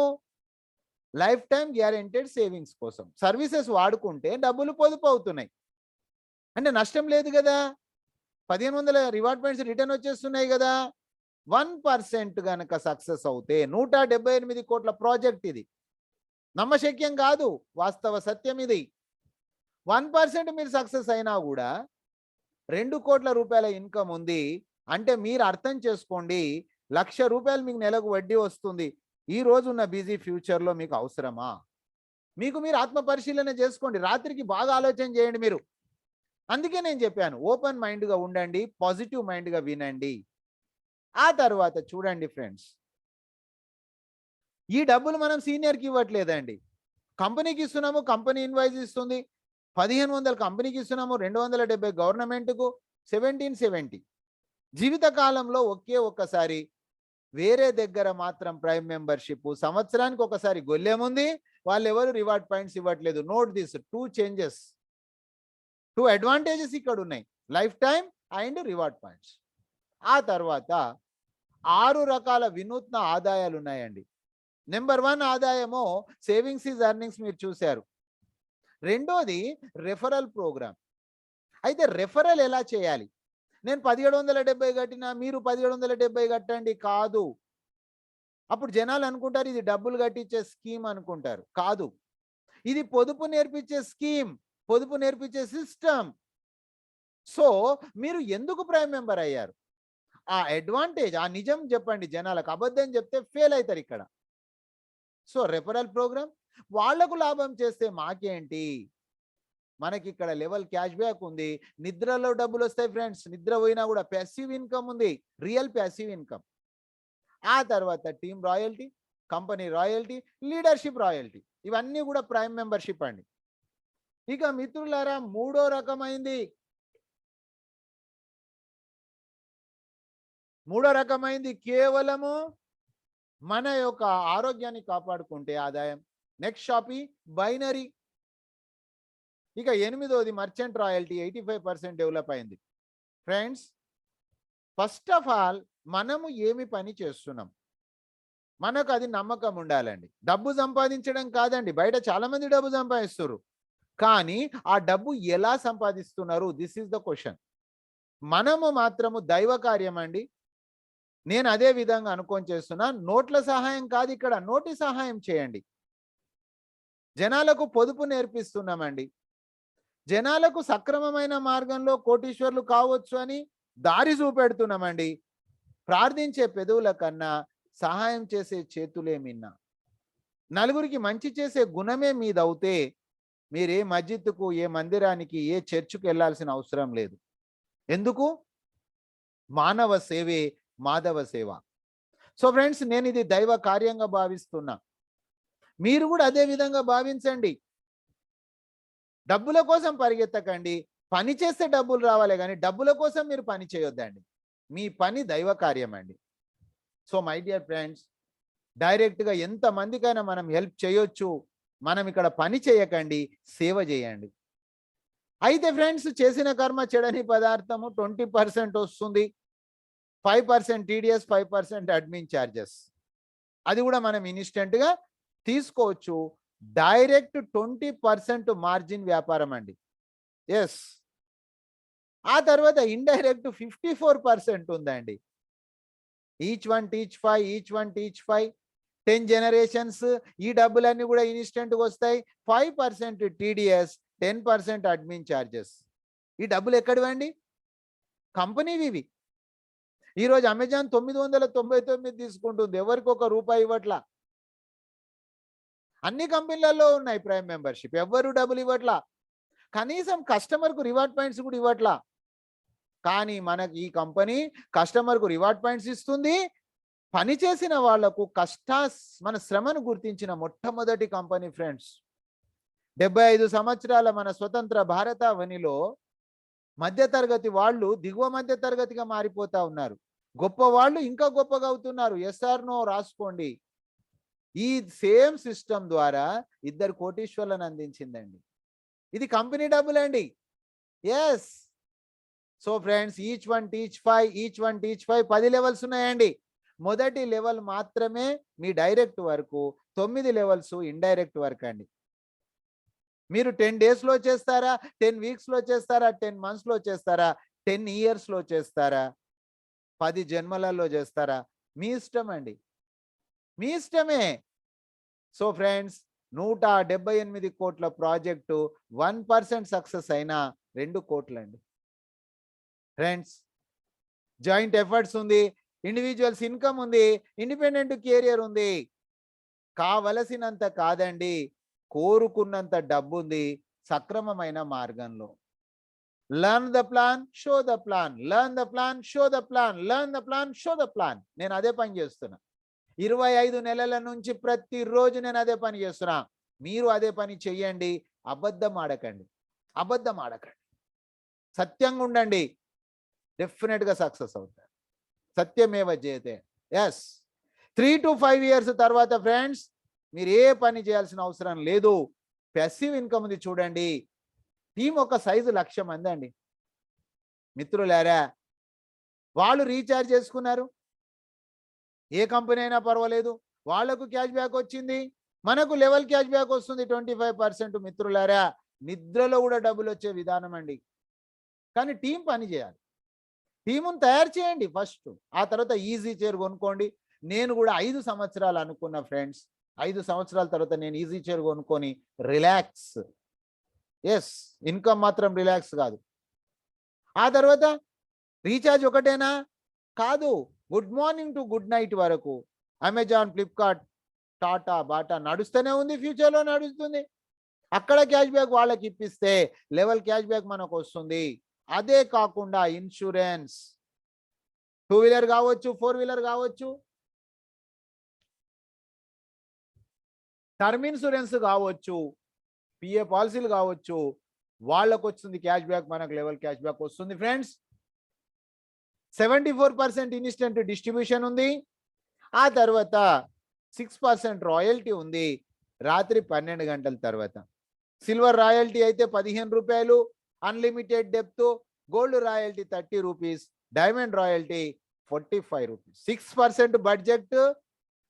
లైఫ్ టైం గ్యారెంటెడ్ సేవింగ్స్ కోసం. సర్వీసెస్ వాడుకుంటే డబ్బులు పొదుపు అవుతున్నాయి, అంటే నష్టం లేదు కదా. 1500 రివార్డ్ పాయింట్స్ రిటర్న్ వచ్చేస్తున్నాయి కదా. 1% గనక సక్సెస్ అవుతే 178 కోట్ల ప్రాజెక్ట్ ఇది, నమ్మశక్యం కాదు, వాస్తవ సత్యం ఇది. 1% మీరు సక్సెస్ అయినా కూడా 2 కోట్ల రూపాయల ఇన్కమ్ ఉంది అంటే మీరు అర్థం చేసుకోండి, ₹1,00,000 మీకు నెలకు వడ్డీ వస్తుంది. ఈ రోజు ఉన్న బిజీ ఫ్యూచర్లో మీకు అవసరమా? మీకు మీరు ఆత్మ పరిశీలన చేసుకోండి, రాత్రికి బాగా ఆలోచన చేయండి మీరు. అందుకే నేను చెప్పాను, ఓపెన్ మైండ్గా ఉండండి, పాజిటివ్ మైండ్గా వినండి. ఆ తర్వాత చూడండి ఫ్రెండ్స్, ఈ డబ్బులు మనం సీనియర్కి ఇవ్వట్లేదండి, కంపెనీకి ఇస్తున్నాము, కంపెనీ ఇన్వాయిస్ ఇస్తుంది. 1500 కంపెనీకి ఇస్తున్నాము, 270 గవర్నమెంట్కు, 1770. జీవితకాలంలో ఒకే ఒక్కసారి వేరే దగ్గర మాత్రం ప్రైమ్ మెంబర్షిప్, సంవత్సరానికి ఒకసారి గొల్లెముంది, వాళ్ళు ఎవరు రివార్డ్ పాయింట్స్ ఇవ్వట్లేదు. నోట్ దిస్ 2 చేంజెస్, 2 అడ్వాంటేజెస్ ఇక్కడ ఉన్నాయి, life time and reward points. ఆ తర్వాత 6 రకాల వినూత్న ఆదాయాలు ఉన్నాయండి. నెంబర్ 1 ఆదాయము సేవింగ్స్ ఈజ్ ఎర్నింగ్స్, మీరు చూశారు. రెండోది రెఫరల్ ప్రోగ్రామ్. అయితే రెఫరల్ ఎలా చేయాలి? నేను 1770 కట్టినా మీరు 1770 కట్టండి కాదు. అప్పుడు జనాలు అనుకుంటారు ఇది డబ్బులు కట్టించే స్కీమ్ అనుకుంటారు. కాదు, ఇది పొదుపు నేర్పించే స్కీమ్, పొదుపు నేర్పించే సిస్టమ్. సో మీరు ఎందుకు ప్రైమ్ మెంబర్ అయ్యారు? ఆ అడ్వాంటేజ్, ఆ నిజం చెప్పండి జనాలకు, అబద్ధం చెప్తే ఫెయిల్ అవుతారు ఇక్కడ. సో రెఫరల్ ప్రోగ్రామ్, వాళ్లకు లాభం చేస్తే మాకేంటి, మనకి ఇక్కడ లెవెల్ క్యాష్ బ్యాక్ ఉంది, నిద్రలో డబ్బులు వస్తాయి ఫ్రెండ్స్, నిద్ర పోయినా కూడా ప్యాసివ్ ఇన్కమ్ ఉంది, రియల్ ప్యాసివ్ ఇన్కమ్. ఆ తర్వాత team royalty, company royalty, leadership royalty, ఇవన్నీ కూడా ప్రైమ్ మెంబర్షిప్ అండి. ఇక మిత్రులారా, మూడో రకమైంది కేవలము మన యొక్క ఆరోగ్యాన్ని కాపాడుకుంటే ఆదాయం. Next Shopee binary. ఇక 8వది మర్చెంట్ రాయల్టీ, 85% డెవలప్ అయింది. ఫ్రెండ్స్, ఫస్ట్ ఆఫ్ ఆల్ మనము ఏమి పని చేస్తున్నాం, మనకు అది నమ్మకం ఉండాలండి. డబ్బు సంపాదించడం కాదండి, బయట చాలా మంది డబ్బు సంపాదిస్తున్నారు, కానీ ఆ డబ్బు ఎలా సంపాదిస్తున్నారు, దిస్ ఈజ్ ద క్వశ్చన్. మనము మాత్రము దైవ కార్యం అండి. నేను అదే విధంగా అనుకొని చేస్తున్నా, నోట్ల సహాయం కాదు, ఇక్కడ నోటి సహాయం చేయండి. జనాలకు పొదుపు నేర్పిస్తున్నామండి, జనాలకు సక్రమమైన మార్గంలో కోటీశ్వర్లు కావచ్చు అని దారి చూపెడుతున్నామండి. ప్రార్థించే పెదవుల కన్నా సహాయం చేసే చేతులే మిన్న. నలుగురికి మంచి చేసే గుణమే మీదవుతే మీరు ఏ మస్జిద్కు, ఏ మందిరానికి, ఏ చర్చ్కు వెళ్ళాల్సిన అవసరం లేదు. ఎందుకు? మానవ సేవే మాధవ సేవ. సో ఫ్రెండ్స్, నేను ఇది దైవ కార్యంగా భావిస్తున్నా, మీరు కూడా అదే విధంగా భావించండి. డబ్బుల కోసం పరిగెత్తకండి, పని చేస్తే డబ్బులు రావాలి, కానీ డబ్బుల కోసం మీరు పని చేయొద్దండి. మీ పని దైవ కార్యం అండి. సో మై డియర్ ఫ్రెండ్స్, డైరెక్ట్గా ఎంతమందికైనా మనం హెల్ప్ చేయొచ్చు. మనం ఇక్కడ పని చేయకండి, సేవ చేయండి. అయితే ఫ్రెండ్స్, చేసిన కర్మ చెడని పదార్థము 20% వస్తుంది, 5% టీడీఎస్, 5% అడ్మిన్ ఛార్జెస్. అది కూడా మనం ఇన్స్టెంట్గా తీసుకోవచ్చు. డైరెక్ట్ 20% మార్జిన్ వ్యాపారం అండి. ఎస్. ఆ తర్వాత ఇండైరెక్ట్ 54% ఉందండి. Each one teach 5, 10 generations. ఈ డబ్బులన్నీ కూడా ఇన్స్టెంట్గా వస్తాయి. 5% టీడీఎస్, 10% అడ్మిన్ ఛార్జెస్. ఈ డబ్బులు ఎక్కడివండి? కంపెనీవి ఇవి. ఈరోజు అమెజాన్ 999 తీసుకుంటుంది, ఎవరికి ₹1 ఇవ్వట్లా. అన్ని కంపెనీలలో ఉన్నాయి ప్రైమ్ మెంబర్షిప్, ఎవరు డబ్బులు ఇవ్వట్లా. కనీసం కస్టమర్కు రివార్డ్ పాయింట్స్ కూడా ఇవ్వట్లా. కానీ మనకి ఈ కంపెనీ కస్టమర్కు రివార్డ్ పాయింట్స్ ఇస్తుంది. పని చేసిన వాళ్లకు మన శ్రమను గుర్తించిన మొట్టమొదటి కంపెనీ ఫ్రెండ్స్. 75 సంవత్సరాల మన స్వతంత్ర భారతావనిలో మధ్యతరగతి వాళ్ళు దిగువ మధ్య తరగతిగా మారిపోతా ఉన్నారు. గొప్ప వాళ్ళు ఇంకా గొప్పగా అవుతున్నారు. ఎస్ఆర్ నో రాసుకోండి. ఈ సేమ్ సిస్టమ్ ద్వారా 2 కోటీశ్వర్లను అందించిందండి. ఇది కంపెనీ డబ్బులండి. Yes. So friends, each one teach 5, 10 levels ఉన్నాయండి. మొదటి లెవెల్ మాత్రమే మీ direct work, 9 levels indirect work అండి. మీరు 10 డేస్లో చేస్తారా, 10 వీక్స్లో చేస్తారా, 10 మంత్స్లో చేస్తారా, 10 ఇయర్స్లో చేస్తారా, 10 జన్మలలో చేస్తారా, మీ ఇష్టం అండి, మీ ఇష్టమే. సో ఫ్రెండ్స్, 178 కోట్ల ప్రాజెక్టు 1% సక్సెస్ అయినా 2 కోట్లండి. ఫ్రెండ్స్, జాయింట్ ఎఫర్ట్స్ ఉంది, ఇండివిజువల్స్ ఇన్కమ్ ఉంది, ఇండిపెండెంట్ కెరియర్ ఉంది. కావలసినంత కాదండి, కోరుకున్నంత డబ్బు ఉంది సక్రమమైన మార్గంలో. Learn the plan, show the plan, learn the plan, show the plan, learn the plan, show the plan. నేను అదే పని చేస్తున్నా 25 నెలల నుంచి. ప్రతిరోజు నేను అదే పని చేస్తున్నా. మీరు అదే పని చెయ్యండి. అబద్ధం ఆడకండి, అబద్ధం ఆడకండి, సత్యంగా ఉండండి. డెఫినెట్గా సక్సెస్ అవుతారు. సత్యమేవ జయతే. ఎస్, 3 to 5 ఇయర్స్ తర్వాత ఫ్రెండ్స్, మీరు ఏ పని చేయాల్సిన అవసరం లేదు. ప్యాసివ్ ఇన్కమ్ ఉంది చూడండి. టీం ఒక సైజు 1,00,000 మంది అండి మిత్రులారా. వాళ్ళు రీఛార్జ్ చేసుకున్నారు, ఏ కంపెనీ అయినా పర్వాలేదు, వాళ్లకు క్యాష్ బ్యాక్ వచ్చింది, మనకు లెవెల్ క్యాష్ బ్యాక్ వస్తుంది 25%. మిత్రులారా, నిద్రలో కూడా డబ్బులు వచ్చే విధానం అండి. కానీ టీం పని చేయాలి, టీమును తయారు చేయండి ఫస్ట్. ఆ తర్వాత ఈజీ చైర్ కొనుక్కోండి. నేను కూడా 5 సంవత్సరాలు అనుకున్న ఫ్రెండ్స్, 5 సంవత్సరాల తర్వాత నేను ఈజీ చైర్ కొనుక్కొని రిలాక్స్. ఎస్, ఇన్కమ్ మాత్రం రిలాక్స్ కాదు. ఆ తర్వాత రీఛార్జ్ ఒకటేనా? కాదు, good morning to good night వరకు అమెజాన్, ఫ్లిప్కార్ట్, టాటా, బాటా నడుస్తూనే ఉంది, ఫ్యూచర్లో నడుస్తుంది. అక్కడ క్యాష్ బ్యాక్ వాళ్ళకి ఇప్పిస్తే లెవెల్ క్యాష్ బ్యాక్ మనకు వస్తుంది. అదే కాకుండా ఇన్సూరెన్స్, 2 వీలర్ కావచ్చు, 4 వీలర్ కావచ్చు, టర్మ్ ఇన్సూరెన్స్ కావచ్చు, పిఏ పాలసీలు కావచ్చు, వాళ్ళకు వస్తుంది క్యాష్ బ్యాక్, మనకు లెవెల్ క్యాష్ బ్యాక్ వస్తుంది. ఫ్రెండ్స్, 74% ఇన్స్టెంట్ డిస్ట్రిబ్యూషన్ ఉంది. ఆ తర్వాత 6% రాయల్టీ ఉంది రాత్రి 12 గంటల తర్వాత. సిల్వర్ రాయల్టీ అయితే 15 రూపాయలు, unlimited depth. Gold royalty 30 rupees, diamond royalty 45 rupees. 6% budget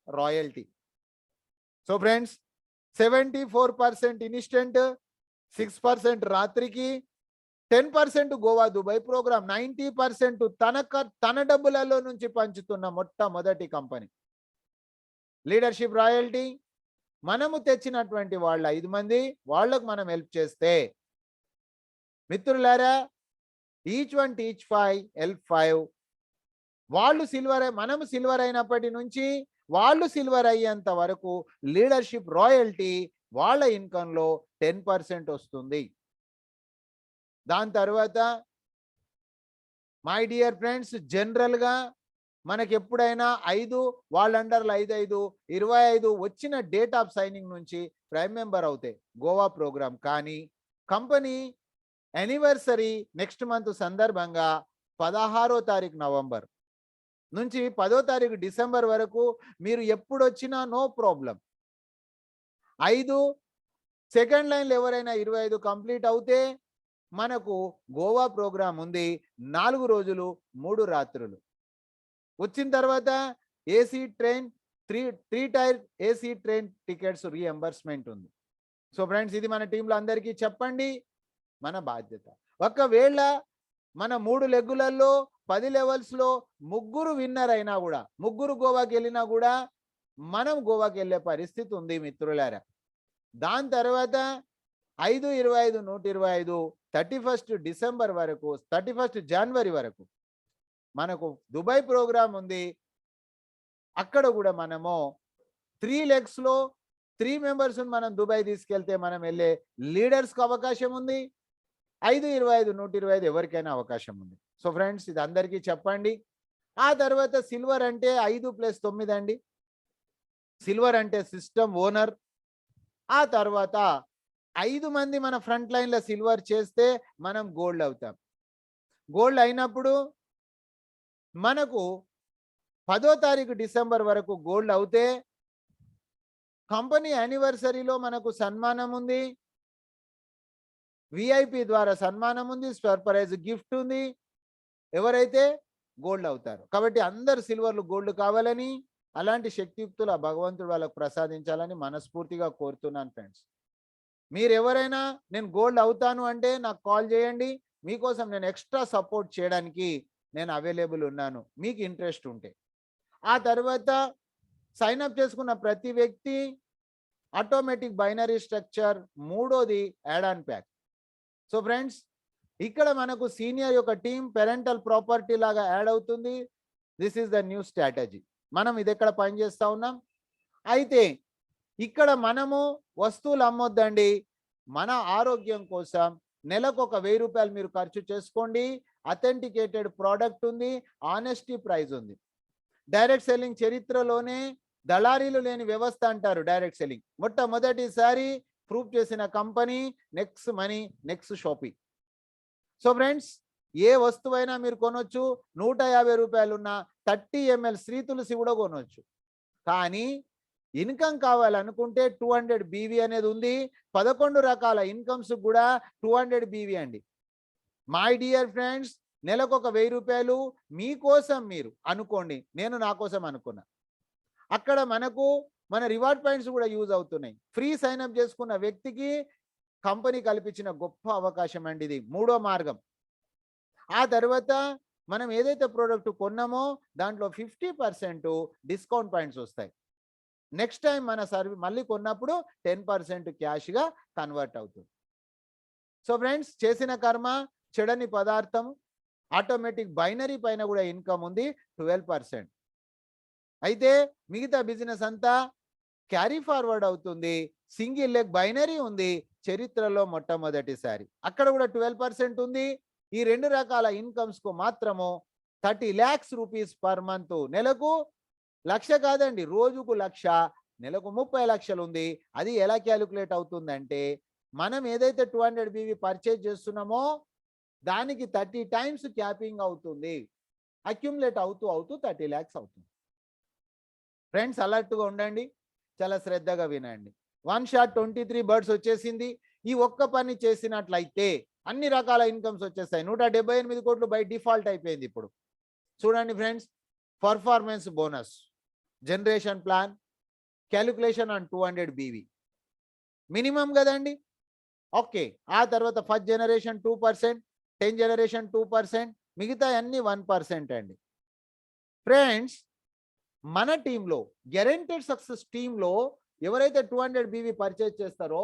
royalty. So friends, 74% instant, 6% రాత్రికి, 10% గోవా దుబాయ్ ప్రోగ్రామ్, 90% తన డబ్బులలో నుంచి పంచుతున్న మొట్టమొదటి కంపెనీ. లీడర్షిప్ రాయల్టీ, మనము తెచ్చినటువంటి వాళ్ళ 5 మంది వాళ్ళకు మనం హెల్ప్ చేస్తే, మిత్రులారా, ఈచ్ 1 టీచ్ 5 హెల్ప్ 5. వాళ్ళు సిల్వర్, మనము సిల్వర్ అయినప్పటి నుంచి వాళ్ళు సిల్వర్ అయ్యేంత వరకు లీడర్షిప్ రాయల్టీ వాళ్ళ ఇన్కంలో 10% వస్తుంది. దాని తర్వాత మై డియర్ ఫ్రెండ్స్, జనరల్గా మనకి ఎప్పుడైనా 5 వాళ్ళ అండర్లో 5 25 వచ్చిన డేట్ ఆఫ్ సైనింగ్ నుంచి ప్రైమ్ మెంబర్ అవుతాయి గోవా ప్రోగ్రామ్. కానీ కంపెనీ యానివర్సరీ నెక్స్ట్ మంత్ సందర్భంగా 16వ తారీఖు నవంబర్ నుంచి 10వ తారీఖు డిసెంబర్ వరకు మీరు ఎప్పుడు వచ్చినా నో ప్రాబ్లం. 5 సెకండ్ లైన్లు ఎవరైనా 25 కంప్లీట్ అవుతే మనకు గోవా ప్రోగ్రామ్ ఉంది. 4 రోజులు 3 రాత్రులు. వచ్చిన తర్వాత AC train, 3 tier AC train tickets reimbursement ఉంది. సో ఫ్రెండ్స్, ఇది మన టీంలో అందరికీ చెప్పండి, మన బాధ్యత. ఒకవేళ మన 3 లెగ్గులలో 10 లెవెల్స్లో 3 విన్నర్ అయినా కూడా, 3 గోవాకి వెళ్ళినా కూడా మనం గోవాకి వెళ్ళే పరిస్థితి ఉంది మిత్రులారా. దాని తర్వాత 5, 25, 125, 31 డిసెంబర్ వరకు, 31 జనవరి వరకు మనకు దుబాయ్ ప్రోగ్రామ్ ఉంది. అక్కడ కూడా మనము 3 లెగ్స్లో 3 మెంబర్స్ మనం దుబాయ్ తీసుకెళ్తే మనం వెళ్ళే లీడర్స్కి అవకాశం ఉంది. 5, 25, 125 ఎవరికైనా అవకాశం ఉంది. సో ఫ్రెండ్స్, ఇది అందరికీ చెప్పండి. ఆ తర్వాత సిల్వర్ అంటే 5 + 9 అండి. సిల్వర్ అంటే సిస్టమ్ ఓనర్. ఆ తర్వాత 5 మంది మన ఫ్రంట్ లైన్లో సిల్వర్ చేస్తే మనం గోల్డ్ అవుతాం. గోల్డ్ అయినప్పుడు మనకు 10వ తారీఖు డిసెంబర్ వరకు గోల్డ్ అవుతే కంపెనీ యానివర్సరీలో మనకు సన్మానం ఉంది, విఐపి ద్వారా సన్మానం ఉంది, సర్ప్రైజ్ గిఫ్ట్ ఉంది. ఎవరైతే గోల్డ్ అవుతారు. కాబట్టి అందరు సిల్వర్లు గోల్డ్ కావాలని, అలాంటి శక్తియుక్తులు ఆ భగవంతుడు వాళ్ళకు ప్రసాదించాలని మనస్ఫూర్తిగా కోరుతున్నాను ఫ్రెండ్స్. మీరెవరైనా నేను గోల్డ్ అవుతాను అంటే నాకు కాల్ చేయండి. మీకోసం నేను ఎక్స్ట్రా సపోర్ట్ చేయడానికి నేను అవైలబుల్ ఉన్నాను, మీకు ఇంట్రెస్ట్ ఉంటే. ఆ తర్వాత సైన్ అప్ చేసుకున్న ప్రతి వ్యక్తి ఆటోమేటిక్ బైనరీ స్ట్రక్చర్, మూడోది add on pack. So friends, ఇక్కడ మనకు సీనియర్ యొక్క టీం పేరెంటల్ ప్రాపర్టీ లాగా యాడ్ అవుతుంది. This is the new strategy. మనం ఇది ఎక్కడ పనిచేస్తా ఉన్నాం. అయితే ఇక్కడ మనము వస్తువులు అమ్మొద్దండి. మన ఆరోగ్యం కోసం నెలకు ఒక 1000 రూపాయలు మీరు ఖర్చు చేసుకోండి. అథెంటికేటెడ్ ప్రోడక్ట్ ఉంది, ఆనెస్టీ ప్రైస్ ఉంది. డైరెక్ట్ సెల్లింగ్ చరిత్రలోనే దళారీలు లేని వ్యవస్థ అంటారు డైరెక్ట్ సెల్లింగ్. మొట్టమొదటిసారి ప్రూవ్ చేసిన company next money next shopping. So friends, ఏ వస్తువైనా మీరు కొనొచ్చు. 150 రూపాయలు ఉన్న 30 ml శ్రీ తులసి కూడా కొనొచ్చు. కానీ ఇన్కమ్ కావాలనుకుంటే 200 BV అనేది ఉంది. 11 రకాల ఇన్కమ్స్ కూడా 200 BV అండి. మై డియర్ ఫ్రెండ్స్, నెలకు ఒక 1000 రూపాయలు మీకోసం మీరు అనుకోండి. నేను నా కోసం అనుకున్నా. అక్కడ మనకు మన రివార్డ్ పాయింట్స్ కూడా యూజ్ అవుతున్నాయి. ఫ్రీ సైన్అప్ చేసుకున్న వ్యక్తికి కంపెనీ కల్పించిన గొప్ప అవకాశం అండి ఇది, మూడో మార్గం. ఆ తర్వాత మనం ఏదైతే ప్రోడక్ట్ కొన్నామో దాంట్లో 50% డిస్కౌంట్ పాయింట్స్ వస్తాయి. నెక్స్ట్ టైం మన మళ్ళీ కొన్నప్పుడు 10% క్యాష్గా కన్వర్ట్ అవుతుంది. సో ఫ్రెండ్స్, చేసిన కర్మ చెడని పదార్థం. ఆటోమేటిక్ బైనరీ పైన కూడా ఇన్కమ్ ఉంది 12%. అయితే మిగతా బిజినెస్ అంతా క్యారీ ఫార్వర్డ్ అవుతుంది. సింగిల్ లెగ్ బైనరీ ఉంది, చరిత్రలో మొట్టమొదటిసారి. అక్కడ కూడా 12% ఉంది. ఈ 2 రకాల ఇన్కమ్స్కు మాత్రము 30 lakhs రూపీస్ పర్ మంత్. నెలకు 1,00,000 కాదండి, రోజుకు 1,00,000, నెలకు 30 లక్షలు ఉంది. అది ఎలా క్యాలిక్యులేట్ అవుతుందంటే, మనం ఏదైతే 200 BV పర్చేజ్ చేస్తున్నామో దానికి 30 times క్యాపింగ్ అవుతుంది. అక్యుములేట్ అవుతూ అవుతూ 30 lakhs అవుతుంది. ఫ్రెండ్స్, అలర్ట్గా ఉండండి, చాలా శ్రద్ధగా వినండి. 1 షాట్ 23 బర్డ్స్ వచ్చేసింది. ఈ ఒక్క పని చేసినట్లయితే అన్ని రకాల ఇన్కమ్స్ వచ్చేస్తాయి. 178 కోట్లు బై డిఫాల్ట్ అయిపోయింది. ఇప్పుడు చూడండి friends, performance bonus, generation plan, calculation on 200 BV minimum కదండి. ఓకే, ఆ తర్వాత ఫస్ట్ జనరేషన్ 2%, 10 జనరేషన్ 2%, మిగతా అన్ని 1% అండి. ఫ్రెండ్స్, మన టీంలో గ్యారెంటెడ్ సక్సెస్ టీంలో ఎవరైతే 200 BV పర్చేజ్ చేస్తారో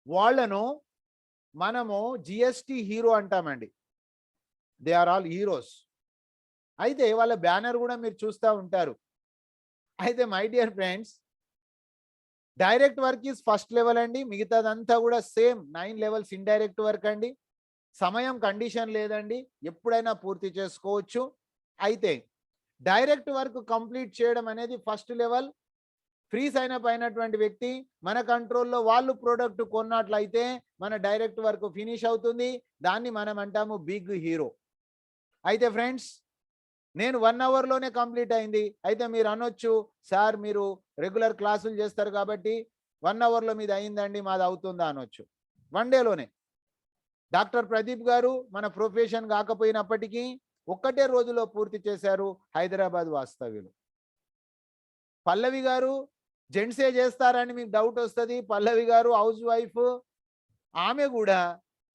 వాళ్ళను మనము GST హీరో అంటామండి. They are all heroes. అయితే వాళ్ళ బ్యానర్ కూడా మీరు చూస్తూ ఉంటారు. అయితే my dear friends, direct work is first level అండి. మిగతాదంతా కూడా సేమ్ 9 లెవెల్స్ ఇండైరెక్ట్ వర్క్ అండి. సమయం కండిషన్ లేదండి, ఎప్పుడైనా పూర్తి చేసుకోవచ్చు. అయితే డైరెక్ట్ వర్క్ కంప్లీట్ చేయడం అనేది first level. Free sign up అయినటువంటి వ్యక్తి మన కంట్రోల్లో వాళ్ళు ప్రోడక్ట్ కొన్నట్లయితే మన డైరెక్ట్ వర్క్ ఫినిష్ అవుతుంది. దాన్ని మనం అంటాము బిగ్ హీరో. అయితే ఫ్రెండ్స్, నేను 1 అవర్లోనే కంప్లీట్ అయింది. అయితే మీరు అనొచ్చు, సార్ మీరు రెగ్యులర్ క్లాసులు చేస్తారు కాబట్టి 1 అవర్లో మీది అయిందండి, మాది అవుతుందా అనొచ్చు. 1 డేలోనే డాక్టర్ ప్రదీప్ గారు మన ప్రొఫెషన్ కాకపోయినప్పటికీ ఒక్కటే రోజులో పూర్తి చేశారు హైదరాబాద్ వాస్తవ్యులు. పల్లవి గారు జెంట్సే చేస్తారని మీకు డౌట్ వస్తుంది. పల్లవి గారు హౌస్ వైఫ్, ఆమె కూడా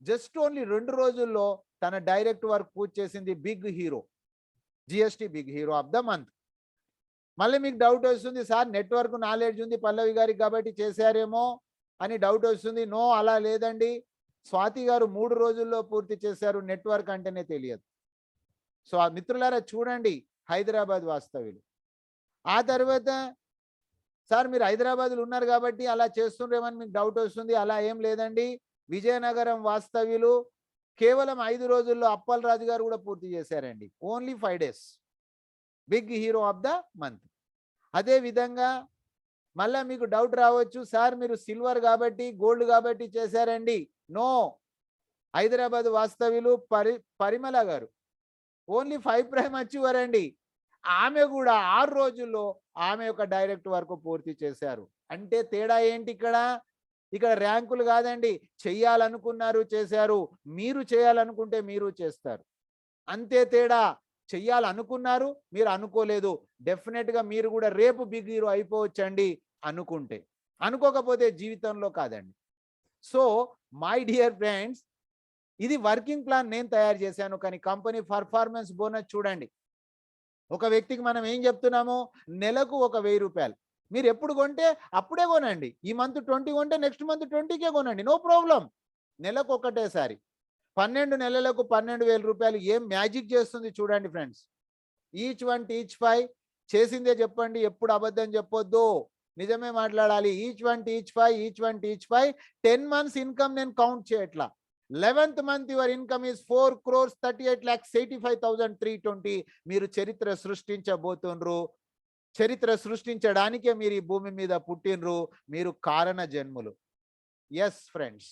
జస్ట్ ఓన్లీ 2 రోజుల్లో తన డైరెక్ట్ వర్క్ పూర్తి చేసింది. Big hero, GST big hero of the month. మళ్ళీ మీకు డౌట్ వస్తుంది, సార్ నెట్వర్క్ నాలెడ్జ్ ఉంది పల్లవి గారికి కాబట్టి చేశారేమో అని డౌట్ వస్తుంది. నో, అలా లేదండి. స్వాతి గారు 3 రోజుల్లో పూర్తి చేశారు, నెట్వర్క్ అంటేనే తెలియదు. సో ఆ మిత్రులారా చూడండి, హైదరాబాద్ వాస్తవ్యులు. ఆ తర్వాత సార్ మీరు హైదరాబాద్లో ఉన్నారు కాబట్టి అలా చేస్తుండ్రేమని మీకు డౌట్ వస్తుంది. అలా ఏం లేదండి. విజయనగరం వాస్తవ్యులు కేవలం 5 రోజుల్లో అప్పల్ రాజు గారు కూడా పూర్తి చేశారండి. Only 5 days, big hero of the month. అదే విధంగా మళ్ళీ మీకు డౌట్ రావచ్చు, సార్ మీరు సిల్వర్ కాబట్టి గోల్డ్ కాబట్టి చేశారండి. నో, హైదరాబాద్ వాస్తవ్యులు పరిమళ గారు ఓన్లీ 5 ప్రైమ్ అచీవర్ అండి. ఆమె కూడా 6 రోజుల్లో ఆమె యొక్క డైరెక్ట్ వర్క్ పూర్తి చేశారు. అంటే తేడా ఏంటి ఇక్కడ? ఇక్కడ ర్యాంకులు కాదండి. చెయ్యాలనుకున్నారు చేశారు, మీరు చేయాలనుకుంటే మీరు చేస్తారు, అంతే తేడా. చెయ్యాలనుకున్నారు, మీరు అనుకోలేదు. డెఫినెట్గా మీరు కూడా రేపు బిగ్ హీరో అయిపోవచ్చండి అనుకుంటే. అనుకోకపోతే జీవితంలో కాదండి. సో మై డియర్ ఫ్రెండ్స్, ఇది వర్కింగ్ ప్లాన్ నేను తయారు చేశాను. కానీ కంపెనీ పర్ఫార్మెన్స్ బోనస్ చూడండి. ఒక వ్యక్తికి మనం ఏం చెప్తున్నాము, నెలకు ఒక 1000 రూపాయలు. మీరు ఎప్పుడు కొంటే అప్పుడే కొనండి. ఈ మంత్ 20 కొంటే నెక్స్ట్ మంత్ 20కే కొనండి, నో ప్రాబ్లం. నెలకు ఒకటేసారి 12 నెలలకు 12,000 రూపాయలు ఏం మ్యాజిక్ చేస్తుంది చూడండి ఫ్రెండ్స్. ఈచ్ వన్ టీచ్ 5 చేసిందే చెప్పండి, ఎప్పుడు అబద్ధం చెప్పొద్దు, నిజమే మాట్లాడాలి. Each one teach 5, each one teach 5. 10 months income నేను కౌంట్ చేయట్లా. 11th month your income is 4,38,85,320. మీరు చరిత్ర సృష్టించబోతుండ్రు. చరిత్ర సృష్టించడానికే మీరు ఈ భూమి మీద పుట్టినరు. మీరు కారణ జన్ములు. Yes friends.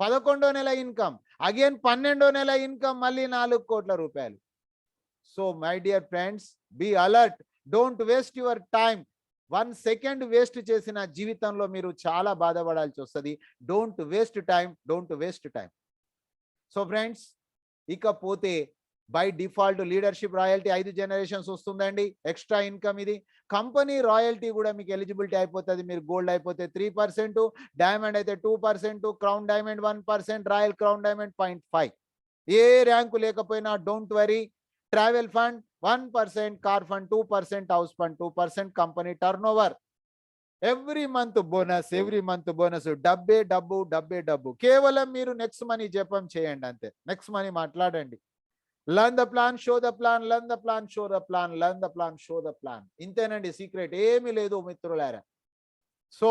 11వ నెల ఇన్కమ్, అగైన్ 12వ నెల ఇన్కమ్, మళ్ళీ 4 కోట్ల రూపాయలు. So my dear friends, be alert, don't waste your time. 1 second waste చేసిన జీవితంలో మీరు చాలా బాధపడాల్సి వస్తుంది. Don't waste time, don't waste time. So friends, ఇకపోతే by default leadership royalty 5 generations వస్తుందండి. ఎక్స్ట్రా ఇన్కమ్ ఇది. కంపెనీ రాయల్టీ కూడా మీకు ఎలిజిబిలిటీ అయిపోతుంది. మీరు గోల్డ్ అయిపోతే 3%, డైమండ్ అయితే 2%, crown diamond 1%, royal crown diamond 0.5. ఏ ర్యాంకు లేకపోయినా don't worry. Travel fund 1%, car fund 2%, house fund 2%, company turn over. Every month bonus, every month bonus. డబ్బే డబ్బు, డబ్బే డబ్బు. కేవలం మీరు నెక్స్ట్ మనీ జపం చేయండి అంతే. నెక్స్ట్ మనీ మాట్లాడండి. Learn the plan, show the plan, learn the plan, show the plan, learn the plan, show the plan. ఇంతేనండి సీక్రెట్, ఏమీ లేదు మిత్రులారా. సో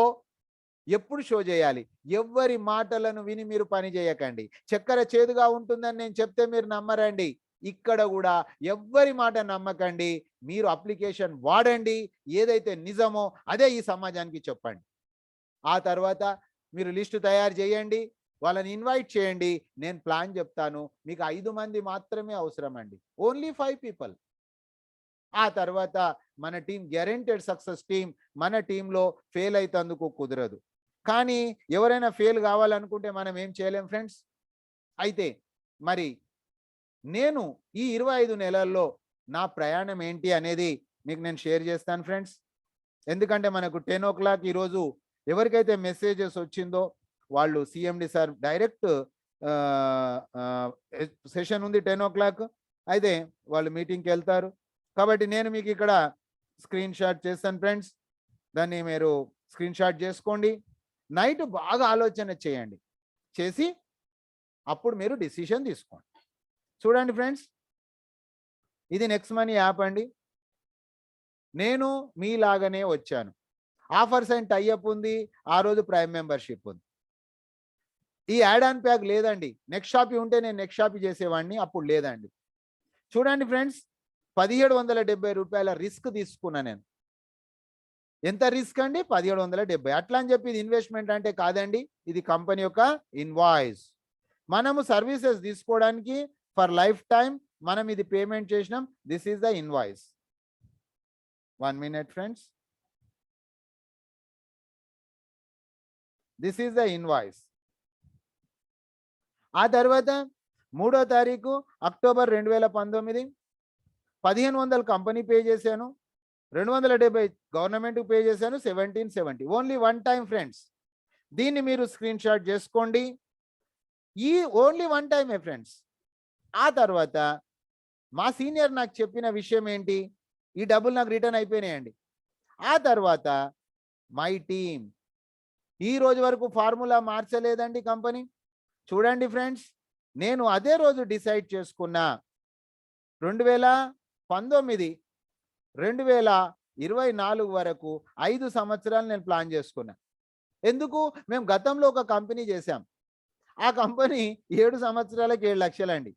ఎప్పుడు షో చేయాలి? ఎవ్వరి మాటలను విని మీరు పని చేయకండి. చక్కెర చేదుగా ఉంటుందని నేను చెప్తే మీరు నమ్మరండి. ఇక్కడ కూడా ఎవ్వరి మాట నమ్మకండి. మీరు అప్లికేషన్ వాడండి. ఏదైతే నిజమో అదే ఈ సమాజానికి చెప్పండి. ఆ తర్వాత మీరు లిస్టు తయారు చేయండి, వాళ్ళని ఇన్వైట్ చేయండి. నేను ప్లాన్ చెప్తాను. మీకు 5 మంది మాత్రమే అవసరం అండి, ఓన్లీ 5 పీపుల్. ఆ తర్వాత మన టీం గ్యారెంటెడ్ సక్సెస్ టీం. మన టీంలో ఫెయిల్ అయితందుకు కుదరదు. కానీ ఎవరైనా ఫెయిల్ కావాలనుకుంటే మనం ఏం చేయలేం ఫ్రెండ్స్. అయితే మరి నేను ఈ 25 నెలల్లో నా ప్రయాణం ఏంటి అనేది మీకు నేను షేర్ చేస్తాను ఫ్రెండ్స్. ఎందుకంటే మనకు 10 o'clock ఈరోజు ఎవరికైతే మెసేజెస్ వచ్చిందో వాళ్ళు సిఎండి సార్ డైరెక్ట్ సెషన్ ఉంది 10 o'clock. అయితే వాళ్ళు మీటింగ్కి వెళ్తారు. కాబట్టి నేను మీకు ఇక్కడ స్క్రీన్ షాట్ చేస్తాను ఫ్రెండ్స్. దాన్ని మీరు స్క్రీన్ షాట్ చేసుకోండి. నైట్ బాగా ఆలోచన చేయండి, చేసి అప్పుడు మీరు డిసిషన్ తీసుకోండి. చూడండి ఫ్రెండ్స్, ఇది నెక్స్ట్ మనీ యాప్ అండి. నేను మీలాగానే వచ్చాను. ఆఫర్స్ అండ్ టైఅప్ ఉంది. ఆ రోజు ప్రైమ్ మెంబర్షిప్ ఉంది. ఈ యాడ్ ఆన్ ప్యాక్ లేదండి. నెక్స్ట్ షాపీ ఉంటే నేను నెక్స్ట్ షాపీ చేసేవాడిని, అప్పుడు లేదండి. చూడండి ఫ్రెండ్స్, 1770 రూపాయల రిస్క్ తీసుకున్నా నేను. ఎంత రిస్క్ అండి? 1770. అట్లా అని చెప్పి ఇది ఇన్వెస్ట్మెంట్ అంటే కాదండి. ఇది కంపెనీ యొక్క ఇన్వాయిస్. మనము సర్వీసెస్ తీసుకోవడానికి ఫర్ లైఫ్ టైం మనం ఇది పేమెంట్ చేసినాం. This is the invoice. 1 minute friends. This is the invoice. ఆ తర్వాత 3వ తారీఖు అక్టోబర్ 2019 1500 కంపెనీ పే చేశాను, 270 గవర్నమెంట్కి పే చేశాను, 1770. Only 1 time friends. దీన్ని మీరు స్క్రీన్ షాట్ చేసుకోండి. ఈ ఓన్లీ 1 టైమే ఫ్రెండ్స్. ఆ తర్వాత మా సీనియర్ నాకు చెప్పిన విషయం ఏంటి, ఈ డబ్బులు నాకు రిటర్న్ అయిపోయినాయండి. ఆ తర్వాత మై టీమ్ ఈ రోజు వరకు ఫార్ములా మార్చలేదండి కంపెనీ. చూడండి ఫ్రెండ్స్, నేను అదే రోజు డిసైడ్ చేసుకున్నా. 2019 2024 వరకు 5 సంవత్సరాలు నేను ప్లాన్ చేసుకున్నా. ఎందుకు? మేము గతంలో ఒక కంపెనీ చేశాం. ఆ కంపెనీ 7 సంవత్సరాలకు 7 లక్షలండి.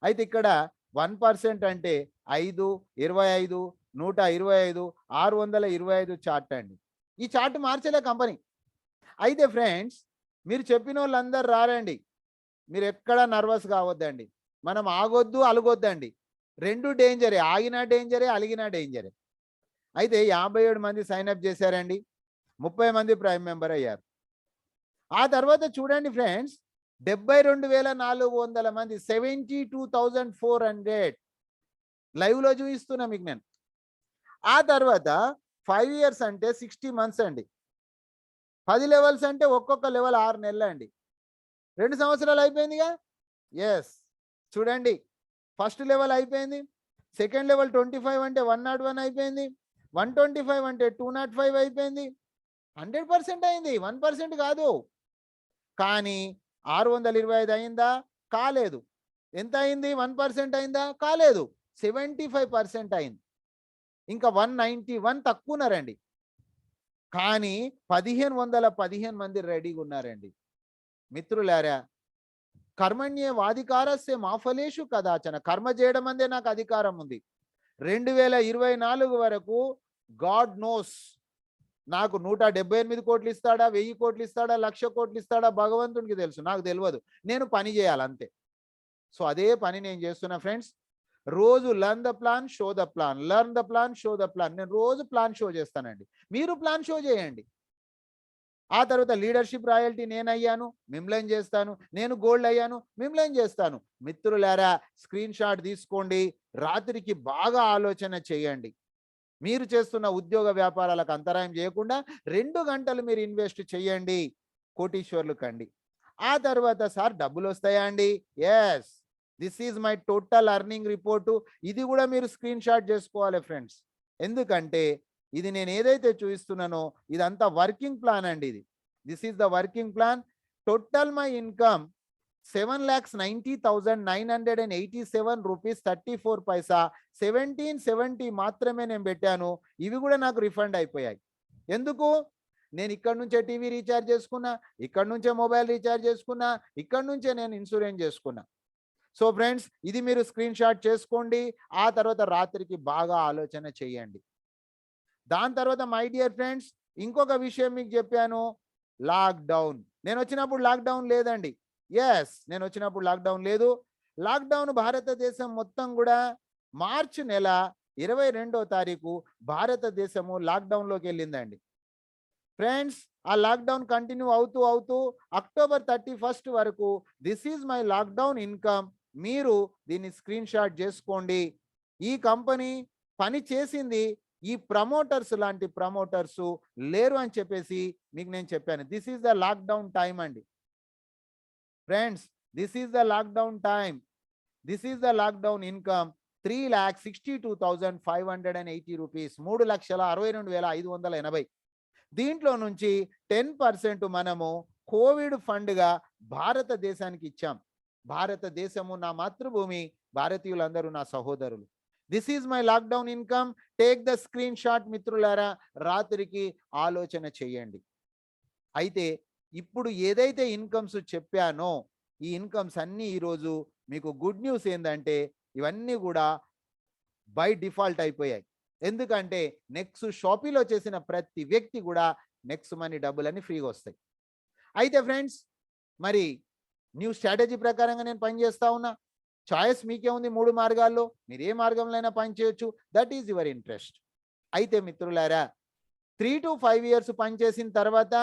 అయితే ఇక్కడ 1% అంటే 5, 25, 125, 625 చార్ట్ అండి. ఈ చార్ట్ మార్చలే కంపెనీ. అయితే ఫ్రెండ్స్, మీరు చెప్పిన వాళ్ళందరూ రారండి. మీరు ఎక్కడ నర్వస్ కావద్దండి. మనం ఆగొద్దు, అలగొద్దండి. 2 డేంజరే. ఆగినా డేంజరే, అలిగినా డేంజరే. అయితే 57 మంది సైన్అప్ చేశారండి. 30 మంది ప్రైమ్ మెంబర్ అయ్యారు. ఆ తర్వాత చూడండి ఫ్రెండ్స్, 72,400 మంది, 72,400 లైవ్లో చూపిస్తున్నా మీకు నేను. ఆ తర్వాత 5 ఇయర్స్ అంటే 60 మంత్స్ అండి. 10 లెవెల్స్ అంటే ఒక్కొక్క లెవెల్ 6 నెలలు అండి. 2 సంవత్సరాలు అయిపోయిందిగా. ఎస్, చూడండి, ఫస్ట్ లెవెల్ అయిపోయింది. సెకండ్ లెవెల్ 25 అంటే 101 అయిపోయింది. 125 అంటే 205 అయిపోయింది. 100% అయింది, 1% కాదు. కానీ 625 అయిందా? కాలేదు. ఎంత అయింది? 1% అయిందా? కాలేదు. 75% అయింది. ఇంకా 191 తక్కువ ఉన్నారండి. కానీ 1515 మంది రెడీగా ఉన్నారండి. మిత్రులారా, కర్మణ్యే వాధికారస్య మా ఫలేషు కదాచన, కర్మ చేయడం అందే నాకు అధికారం ఉంది. 2024 వరకు గాడ్ నోస్ నాకు 178 కోట్లు ఇస్తాడా, 1000 కోట్లు ఇస్తాడా, 1,00,000 కోట్లు ఇస్తాడా, భగవంతునికి తెలుసు, నాకు తెలియదు. నేను పని చేయాలి అంతే. సో అదే పని నేను చేస్తున్నా ఫ్రెండ్స్. రోజు learn the plan, show the plan, learn the plan, show the plan. నేను రోజు ప్లాన్ షో చేస్తానండి. మీరు ప్లాన్ షో చేయండి. ఆ తర్వాత లీడర్షిప్ రాయల్టీ నేను అయ్యాను, మిమ్మల్ని చేస్తాను. నేను గోల్డ్ అయ్యాను, మిమ్మల్ని చేస్తాను. మిత్రులారా, స్క్రీన్ షాట్ తీసుకోండి. రాత్రికి బాగా ఆలోచన చేయండి. మీరు చేస్తున్న ఉద్యోగ వ్యాపారాలకు అంతరాయం చేయకుండా 2 గంటలు మీరు ఇన్వెస్ట్ చేయండి, కోటీశ్వర్లు కండి. ఆ తర్వాత సార్ డబ్బులు వస్తాయా అండి? Yes, this is my total earning report. ఇది కూడా మీరు స్క్రీన్ షాట్ చేసుకోవాలి ఫ్రెండ్స్. ఎందుకంటే ఇది నేను ఏదైతే చూపిస్తున్నానో ఇదంతా వర్కింగ్ ప్లాన్ అండి. This is the working plan. Total my income 7,90,987 rupees 34 పైసా. 1770 మాత్రమే నేను పెట్టాను. ఇవి కూడా నాకు రిఫండ్ అయిపోయాయి. ఎందుకు? నేను ఇక్కడ నుంచే టీవీ రీఛార్జ్ చేసుకున్నా, ఇక్కడ నుంచే మొబైల్ రీఛార్జ్ చేసుకున్నా, ఇక్కడ నుంచే నేను ఇన్సూరెన్స్ చేసుకున్నా. సో ఫ్రెండ్స్, ఇది మీరు స్క్రీన్ షాట్ చేసుకోండి. ఆ తర్వాత రాత్రికి బాగా ఆలోచన చేయండి. దాని తర్వాత మై డియర్ ఫ్రెండ్స్, ఇంకొక విషయం మీకు చెప్పాను, లాక్డౌన్. నేను వచ్చినప్పుడు లాక్డౌన్ లేదండి. ఎస్, నేను వచ్చినప్పుడు లాక్డౌన్ లేదు. లాక్డౌన్ భారతదేశం మొత్తం కూడా మార్చి నెల 22వ తారీఖు భారతదేశము లాక్డౌన్లోకి వెళ్ళిందండి. ఫ్రెండ్స్, ఆ లాక్డౌన్ కంటిన్యూ అవుతూ అవుతూ అక్టోబర్ 31 వరకు this is my lockdown income. మీరు దీన్ని స్క్రీన్ షాట్ చేసుకోండి. ఈ కంపెనీ పని చేసింది, ఈ ప్రమోటర్స్ లాంటి ప్రమోటర్స్ లేరు అని చెప్పేసి మీకు నేను చెప్పాను. This is the lockdown time అండి friends. This is the lockdown time. This is the lockdown income 3,62,580 rupees, 3,62,580. దీంట్లో నుంచి 10% మనము కోవిడ్ ఫండ్గా భారతదేశానికి ఇచ్చాం. భారతదేశము నా మాతృభూమి, భారతీయులందరూ నా సహోదరులు. This is my lockdown income. Take the screen shot మిత్రులారా, రాత్రికి ఆలోచన చేయండి. అయితే ఇప్పుడు ఏదైతే ఇన్కమ్స్ చెప్పానో ఈ ఇన్కమ్స్ అన్నీ ఈరోజు మీకు గుడ్ న్యూస్ ఏంటంటే ఇవన్నీ కూడా బై డిఫాల్ట్ అయిపోయాయి. ఎందుకంటే నెక్స్ట్ షాపీలో చేసిన ప్రతి వ్యక్తి కూడా నెక్స్ట్ మనీ డబ్బులన్నీ ఫ్రీగా వస్తాయి. అయితే ఫ్రెండ్స్, మరి న్యూ స్ట్రాటజీ ప్రకారంగా నేను పనిచేస్తా ఉన్నా. చాయిస్ మీకే ఉంది 3 మార్గాల్లో. మీరు ఏ మార్గంలో అయినా పని చేయొచ్చు. That is your interest. అయితే మిత్రులారా, 3 to 5 ఇయర్స్ పనిచేసిన తర్వాత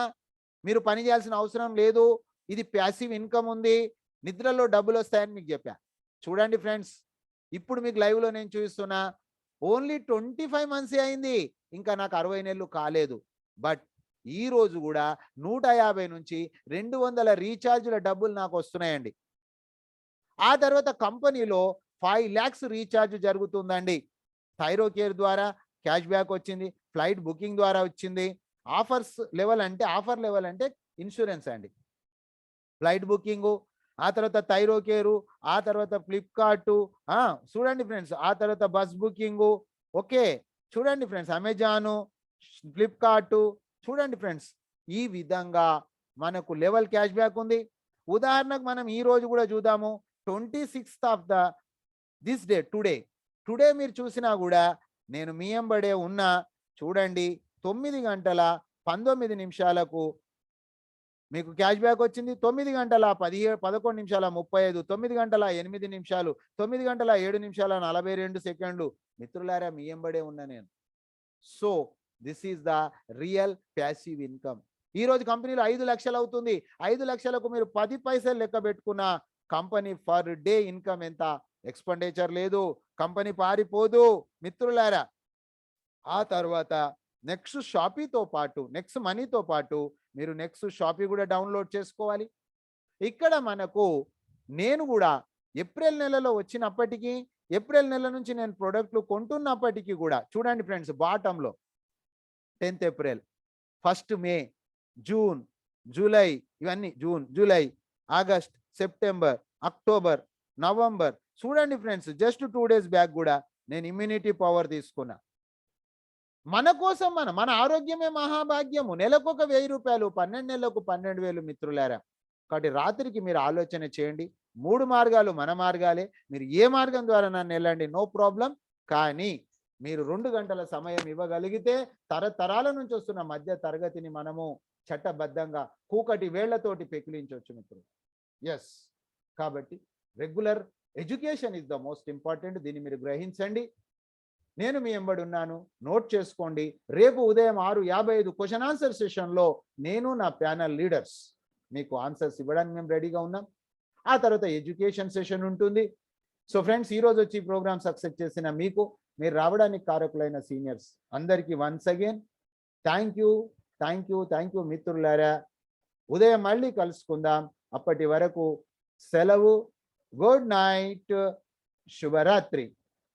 మీరు పని చేయాల్సిన అవసరం లేదు, ఇది ప్యాసివ్ ఇన్కమ్ ఉంది, నిద్రలో డబ్బులు వస్తాయని మీకు చెప్పా. చూడండి ఫ్రెండ్స్, ఇప్పుడు మీకు లైవ్లో నేను చూపిస్తున్నా. ఓన్లీ 25 మంత్సే అయింది, ఇంకా నాకు 60 నెలలు కాలేదు. బట్ ఈ రోజు కూడా 150 నుంచి 200 రీఛార్జ్ల డబ్బులు నాకు వస్తున్నాయండి. ఆ తర్వాత కంపెనీలో 5 lakhs రీఛార్జ్ జరుగుతుందండి. థైరోకేర్ ద్వారా క్యాష్ బ్యాక్ వచ్చింది, ఫ్లైట్ బుకింగ్ ద్వారా వచ్చింది. ఆఫర్ లెవెల్ అంటే ఇన్సూరెన్స్ అండి, ఫ్లైట్ బుకింగు, ఆ తర్వాత థైరోకేరు, ఆ తర్వాత ఫ్లిప్కార్టు, చూడండి ఫ్రెండ్స్, ఆ తర్వాత బస్ బుకింగు. ఓకే, చూడండి ఫ్రెండ్స్, అమెజాను, ఫ్లిప్కార్టు. చూడండి ఫ్రెండ్స్, ఈ విధంగా మనకు లెవెల్ క్యాష్ బ్యాక్ ఉంది. ఉదాహరణకు మనం ఈ రోజు కూడా చూద్దాము. 26th of this day, today మీరు చూసినా కూడా నేను మీ ఎంబడే ఉన్నా. చూడండి, 9:19 మీకు క్యాష్ బ్యాక్ వచ్చింది. 9:11:35, 9:08, 9:07:42. మిత్రులారా, మీ ఎంబడే ఉన్నా నేను. So this is the real passive income. ఈ రోజు కంపెనీలో 5 లక్షలు అవుతుంది. 5 లక్షలకు మీరు 10 పైసలు లెక్క పెట్టుకున్న కంపెనీ పర్ డే ఇన్కమ్ ఎంత? ఎక్స్పెండిచర్ లేదు, కంపెనీ పారిపోదు మిత్రులారా. ఆ తర్వాత నెక్స్ట్ షాపీతో పాటు, నెక్స్ట్ మనీతో పాటు మీరు నెక్స్ట్ షాపీ కూడా డౌన్లోడ్ చేసుకోవాలి. ఇక్కడ మనకు నేను కూడా ఏప్రిల్ నెలలో వచ్చినప్పటికీ, ఏప్రిల్ నెల నుంచి నేను ప్రోడక్ట్లు కొంటున్నప్పటికీ కూడా చూడండి ఫ్రెండ్స్, బాటంలో 10th ఏప్రిల్, 1st మే, జూన్, జూలై, ఇవన్నీ June, July, August, September, October, November. చూడండి ఫ్రెండ్స్, జస్ట్ 2 డేస్ బ్యాక్ కూడా నేను ఇమ్యూనిటీ పవర్ తీసుకున్నా. మన కోసం మన ఆరోగ్యమే మహాభాగ్యము. నెలకొక 1000 రూపాయలు, 12 నెలలకు 12,000 మిత్రులారా. కాబట్టి రాత్రికి మీరు ఆలోచన చేయండి. 3 మార్గాలు మన మార్గాలే. మీరు ఏ మార్గం ద్వారా నన్ను వెళ్ళండి, నో ప్రాబ్లం. కానీ మీరు 2 గంటల సమయం ఇవ్వగలిగితే తరతరాల నుంచి వస్తున్న మధ్య తరగతిని మనము చట్టబద్ధంగా కూకటి వేళ్లతోటి పెకిలించవచ్చు మిత్రులు. ఎస్, కాబట్టి regular education is the most important. దీన్ని మీరు గ్రహించండి. నేను మీ వెంబడి ఉన్నాను, నోట్ చేసుకోండి. రేపు ఉదయం 6:55 క్వశ్చన్ ఆన్సర్ సెషన్లో నేను నా ప్యానల్ లీడర్స్ మీకు ఆన్సర్స్ ఇవ్వడానికి మేము రెడీగా ఉన్నాం. ఆ తర్వాత ఎడ్యుకేషన్ సెషన్ ఉంటుంది. సో ఫ్రెండ్స్, ఈరోజు వచ్చి ప్రోగ్రామ్ సక్సెస్ చేసిన మీకు, మీరు రావడానికి కారకులైన సీనియర్స్ అందరికీ once again thank you, thank you, thank you మిత్రులారా. ఉదయం మళ్ళీ కలుసుకుందాం. అప్పటి వరకు సెలవు. Good night, శుభరాత్రి.